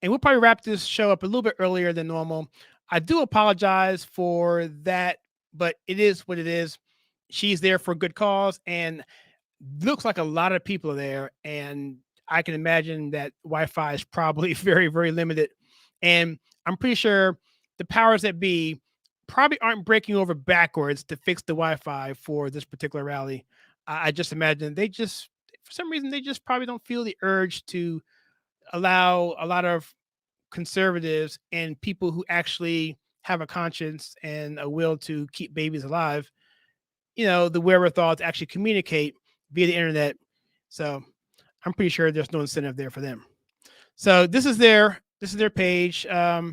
and we'll probably wrap this show up a little bit earlier than normal. I do apologize for that, but it is what it is. She's there for a good cause, and looks like a lot of people are there, and I can imagine that Wi-Fi is probably very, very limited. And I'm pretty sure the powers that be probably aren't breaking over backwards to fix the Wi-Fi for this particular rally. I just imagine for some reason, they just probably don't feel the urge to allow a lot of conservatives and people who actually have a conscience and a will to keep babies alive, the wherewithal to actually communicate via the internet. So I'm pretty sure there's no incentive there for them. So this is their page. Not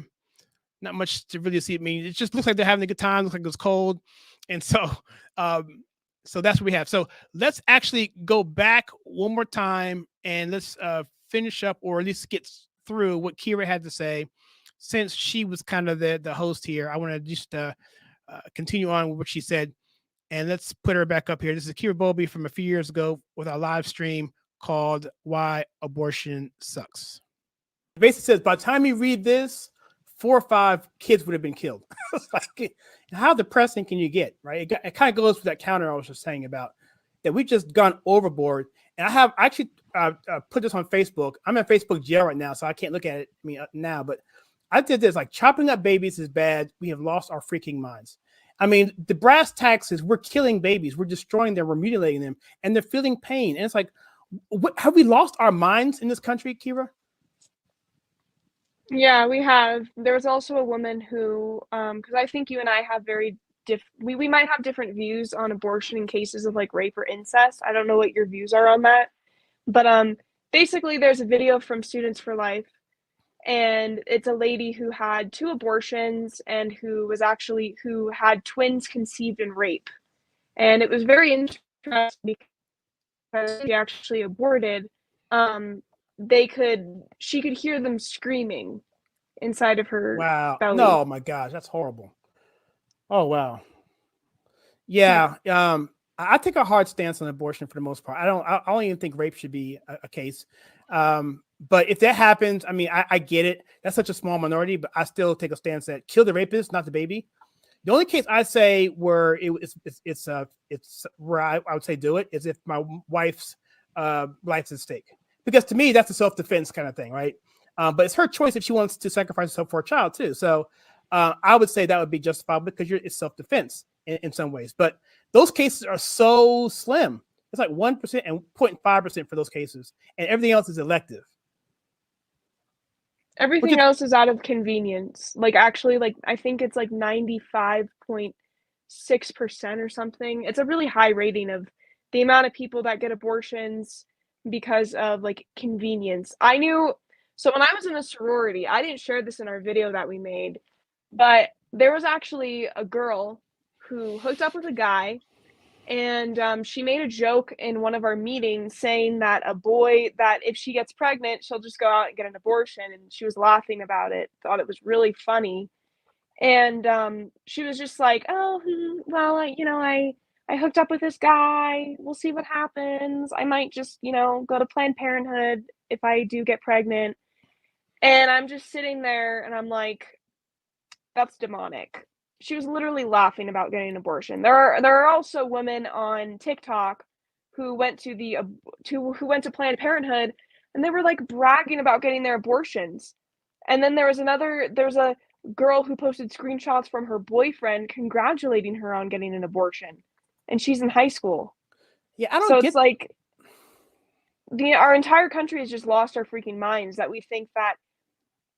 much to really see. I mean, it just looks like they're having a good time. Looks like it's cold. And so, so that's what we have. So let's actually go back one more time and let's finish up, or at least get through what Kyra had to say. Since she was kind of the host here, I want to just continue on with what she said. And let's put her back up here. This is Kyra Bowlby from a few years ago with our live stream called Why Abortion Sucks. It basically says, by the time you read this, 4 or 5 kids would have been killed. How depressing can you get, right? It kind of goes with that counter I was just saying about that we've just gone overboard. And I actually put this on Facebook. I'm in Facebook jail right now, so I can't look at it now. But I did this, chopping up babies is bad. We have lost our freaking minds. I mean, the brass tacks is we're killing babies. We're destroying them. We're mutilating them. And they're feeling pain. And it's have we lost our minds in this country, Kyra? Yeah, we have. There was also a woman who, because I think you and I have we might have different views on abortion in cases of rape or incest. I don't know what your views are on that. But basically there's a video from Students for Life, and it's a lady who had 2 abortions and who had twins conceived in rape. And it was very interesting because she actually aborted. She could hear them screaming inside of her belly. No, my gosh, that's horrible. Oh, wow. Yeah. I take a hard stance on abortion for the most part. I don't even think rape should be a case. But if that happens, I get it. That's such a small minority, but I still take a stance that kill the rapist, not the baby. The only case I say where it's where I would say do it is if my wife's life's at stake. Because to me, that's a self-defense kind of thing, right? But it's her choice if she wants to sacrifice herself for a child too. So I would say that would be justifiable because it's self-defense in some ways. But those cases are so slim. It's 1% and 0.5% for those cases. And everything else is elective. Everything else is out of convenience. I think it's 95.6% or something. It's a really high rating of the amount of people that get abortions because of convenience. So when I was in a sorority, I didn't share this in our video that we made, but there was actually a girl who hooked up with a guy, and she made a joke in one of our meetings saying that that if she gets pregnant, she'll just go out and get an abortion, and she was laughing about it, thought it was really funny. And she was just like, I hooked up with this guy. We'll see what happens. I might just, go to Planned Parenthood if I do get pregnant. And I'm just sitting there and I'm like, that's demonic. She was literally laughing about getting an abortion. There are also women on TikTok who went to Planned Parenthood, and they were like bragging about getting their abortions. And then there's a girl who posted screenshots from her boyfriend congratulating her on getting an abortion, and she's in high school. Yeah, I don't So get. it's like our entire country has just lost our freaking minds that we think that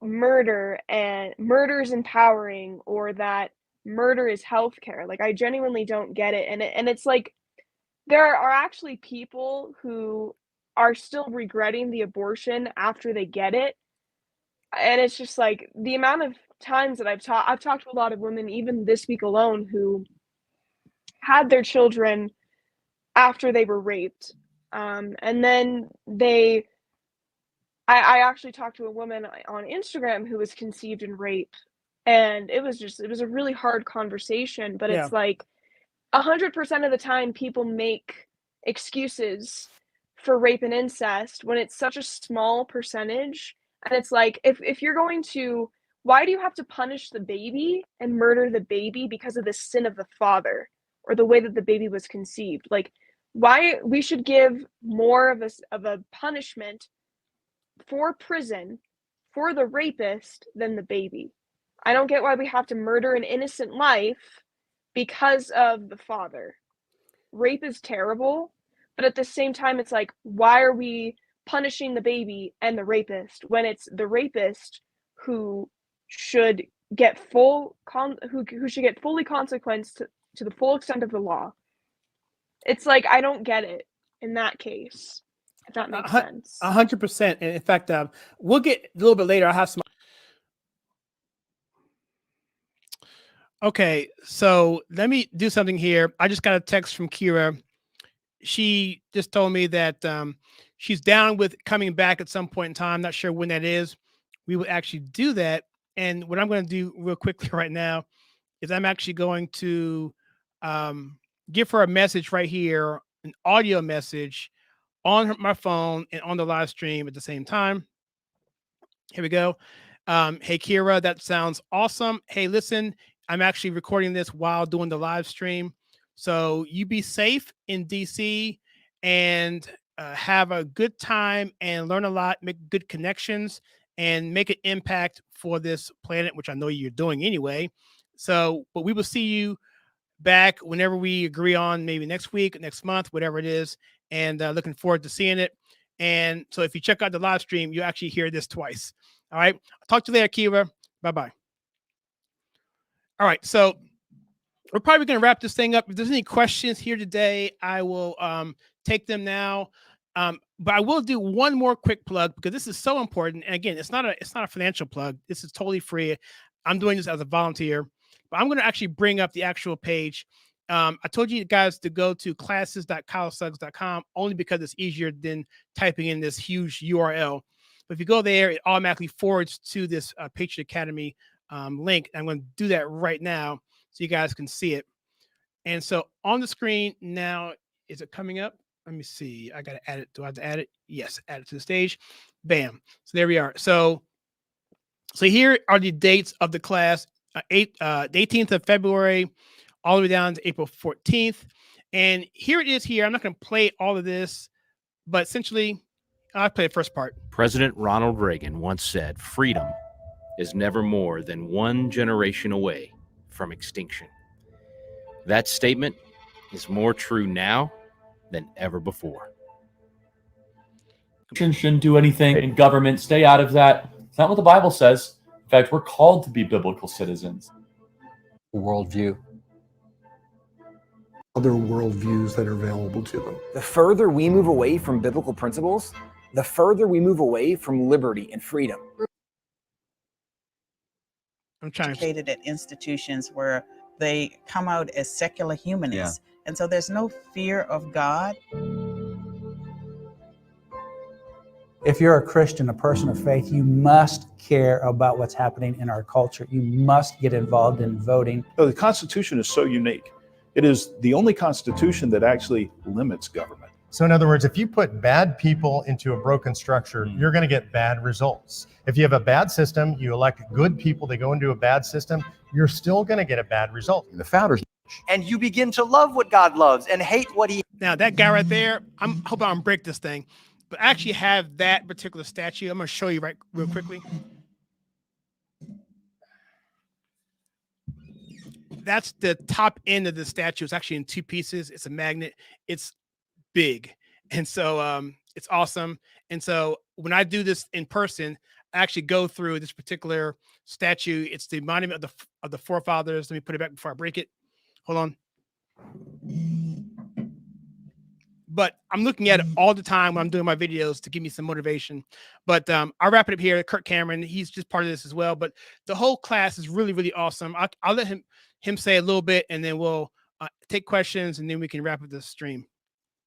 murder is empowering, or that murder is healthcare. Like, I genuinely don't get it. And it's like there are actually people who are still regretting the abortion after they get it. And it's just like the amount of times that I've talked to a lot of women, even this week alone, who had their children after they were raped. And then I actually talked to a woman on Instagram who was conceived in rape, and it was a really hard conversation, but Yeah. it's like 100% of the time people make excuses for rape and incest when it's such a small percentage. And it's like, if you're going to, why do you have to punish the baby and murder the baby because of the sin of the father or the way that the baby was conceived? Like, why we should give more of a punishment for prison for the rapist than the baby. I don't get why we have to murder an innocent life because of the father. Rape is terrible, but at the same time, it's like, why are we punishing the baby and the rapist when it's the rapist who should get fully consequenced to the full extent of the law? It's like, I don't get it in that case, if that makes sense. 100%. And in fact, we'll get a little bit later. I have some. Okay, so let me do something here. I just got a text from Kyra. She just told me that she's down with coming back at some point in time. Not sure when that is. We will actually do that. And what I'm going to do real quickly right now is I'm actually going to give her a message right here, an audio message on my phone and on the live stream at the same time. Here we go. Hey, Kyra, that sounds awesome. Hey, listen, I'm actually recording this while doing the live stream. So you be safe in DC and have a good time and learn a lot, make good connections, and make an impact for this planet, which I know you're doing anyway. So, but we will see you back whenever we agree on, maybe next week, next month, whatever it is. And looking forward to seeing it. And so if you check out the live stream, you actually hear this twice. All right. I'll talk to you later, Kyra. Bye-bye. All right. So we're probably going to wrap this thing up. If there's any questions here today, I will take them now. But I will do one more quick plug because this is so important. And again, it's not a financial plug. This is totally free. I'm doing this as a volunteer, but I'm going to actually bring up the actual page. I told you guys to go to classes.kylesugs.com only because it's easier than typing in this huge URL. But if you go there, it automatically forwards to this Patriot Academy link. I'm going to do that right now so you guys can see it. And so on the screen now, is it coming up? Let me see. I got to add it. Do I have to add it? Yes, add it to the stage. Bam. So there we are. So here are the dates of the class. The 18th of February, all the way down to April 14th. And here it is here. I'm not going to play all of this, but essentially, I'll play the first part. President Ronald Reagan once said, "Freedom is never more than one generation away from extinction." That statement is more true now than ever before. Shouldn't do anything in government. Stay out of that. It's not what the Bible says. In fact, we're called to be biblical citizens. Worldview. Other worldviews that are available to them. The further we move away from biblical principles, the further we move away from liberty and freedom. I'm trying educated at institutions where they come out as secular humanists. Yeah. And so there's no fear of God. If you're a Christian, a person of faith, you must care about what's happening in our culture. You must get involved in voting. The Constitution is so unique. It is the only Constitution that actually limits government. So in other words, if you put bad people into a broken structure, you're going to get bad results. If you have a bad system, you elect good people, they go into a bad system, you're still going to get a bad result. The founders. And you begin to love what God loves and hate what he. Now that guy right there, I'm hoping I don't break this thing, but I actually have that particular statue. I'm going to show you real quickly. That's the top end of the statue. It's actually in two pieces. It's a magnet. It's big. And so it's awesome. And so when I do this in person, I actually go through this particular statue. It's the monument of the forefathers. Let me put it back before I break it. Hold on. But I'm looking at it all the time when I'm doing my videos to give me some motivation. But I'll wrap it up here. Kirk Cameron, he's just part of this as well. But the whole class is really, really awesome. I'll let him say a little bit, and then we'll take questions, and then we can wrap up the stream.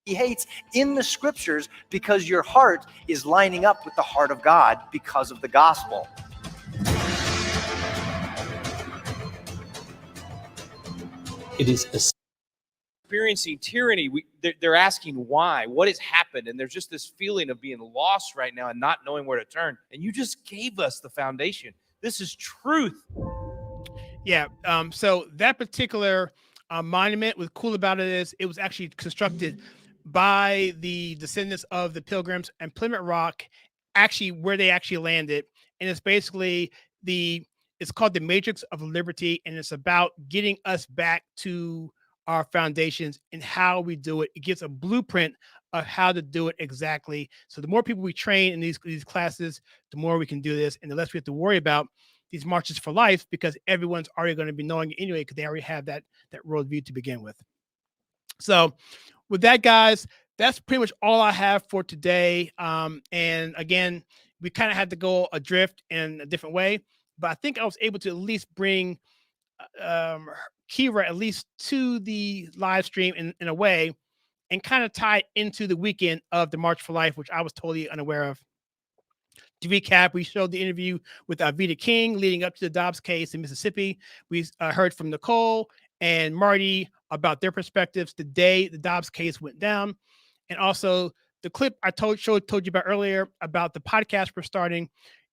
He hates in the scriptures because your heart is lining up with the heart of God because of the gospel. It is experiencing tyranny. They're asking why, what has happened, and there's just this feeling of being lost right now and not knowing where to turn. And you just gave us the foundation. This is truth. Yeah. So that particular monument, what's cool about it is it was actually constructed by the descendants of the Pilgrims and Plymouth Rock, actually where they actually landed. And it's basically it's called the Matrix of Liberty, and it's about getting us back to our foundations and how we do it. It gives a blueprint of how to do it exactly. So the more people we train in these classes, the more we can do this, and the less we have to worry about these marches for life, because everyone's already going to be knowing it anyway, because they already have that worldview to begin with. So with that, guys, that's pretty much all I have for today. And again, we kind of had to go adrift in a different way, but I think I was able to at least bring Kyra at least to the live stream in a way, and kind of tie into the weekend of the March for Life, which I was totally unaware of. To recap, we showed the interview with Alveda King leading up to the Dobbs case in Mississippi. We heard from Nicole and Marty about their perspectives the day the Dobbs case went down. And also the clip I told you about earlier about the podcast we're starting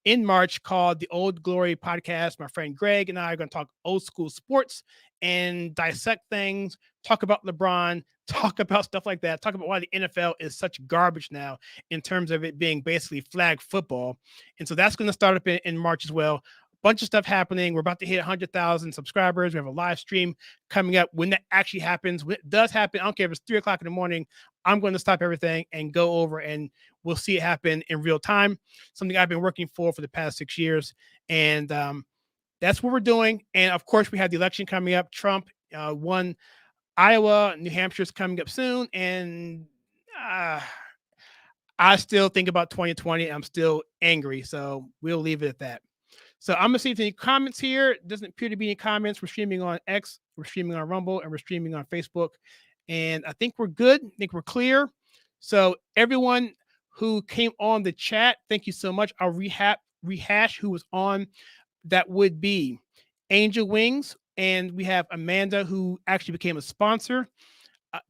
in March called the Old Glory Podcast. My friend Greg and I are going to talk old school sports and dissect things, talk about LeBron, talk about stuff like that, talk about why the NFL is such garbage now in terms of it being basically flag football. And so that's going to start up in March as well. A bunch of stuff happening. We're about to hit 100,000 subscribers. We have a live stream coming up. When that actually happens, when it does happen, I don't care if it's 3 o'clock in the morning, I'm going to stop everything and go over, and we'll see it happen in real time. Something I've been working for the past 6 years. And that's what we're doing. And of course, we have the election coming up. Trump won Iowa. New Hampshire's coming up soon. And I still think about 2020. I'm still angry. So we'll leave it at that. So I'm going to see if any comments here. Doesn't appear to be any comments. We're streaming on X. We're streaming on Rumble. And we're streaming on Facebook. And I think we're good. I think we're clear. So everyone who came on the chat, thank you so much. I'll rehash who was on. That would be Angel Wings, and we have Amanda, who actually became a sponsor.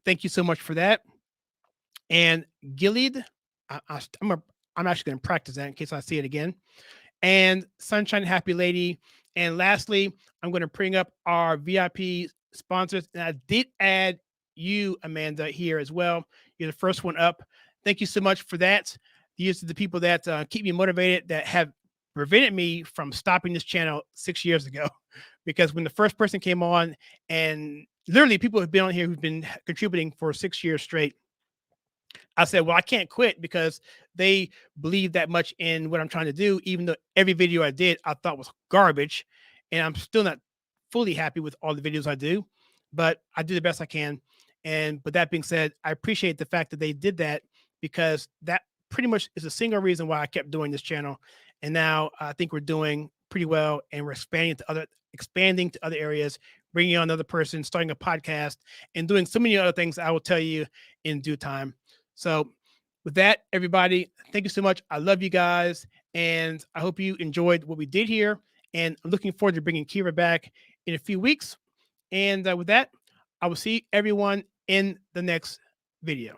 Thank you so much for that. And Gilead, I'm actually going to practice that in case I see it again. And Sunshine Happy Lady. And lastly, I'm going to bring up our VIP sponsors. And I did add you, Amanda, here as well. You're the first one up. Thank you so much for that. These are the people that keep me motivated, that have prevented me from stopping this channel 6 years ago. Because when the first person came on, and literally people have been on here who've been contributing for 6 years straight, I said, well, I can't quit because they believe that much in what I'm trying to do, even though every video I did I thought was garbage. And I'm still not fully happy with all the videos I do, but I do the best I can. And with that being said, I appreciate the fact that they did that, because that pretty much is a single reason why I kept doing this channel. And now I think we're doing pretty well, and we're expanding to other areas, bringing on another person, starting a podcast, and doing so many other things I will tell you in due time. So with that, everybody, thank you so much. I love you guys, and I hope you enjoyed what we did here. And I'm looking forward to bringing Kyra back in a few weeks. And with that, I will see everyone in the next video.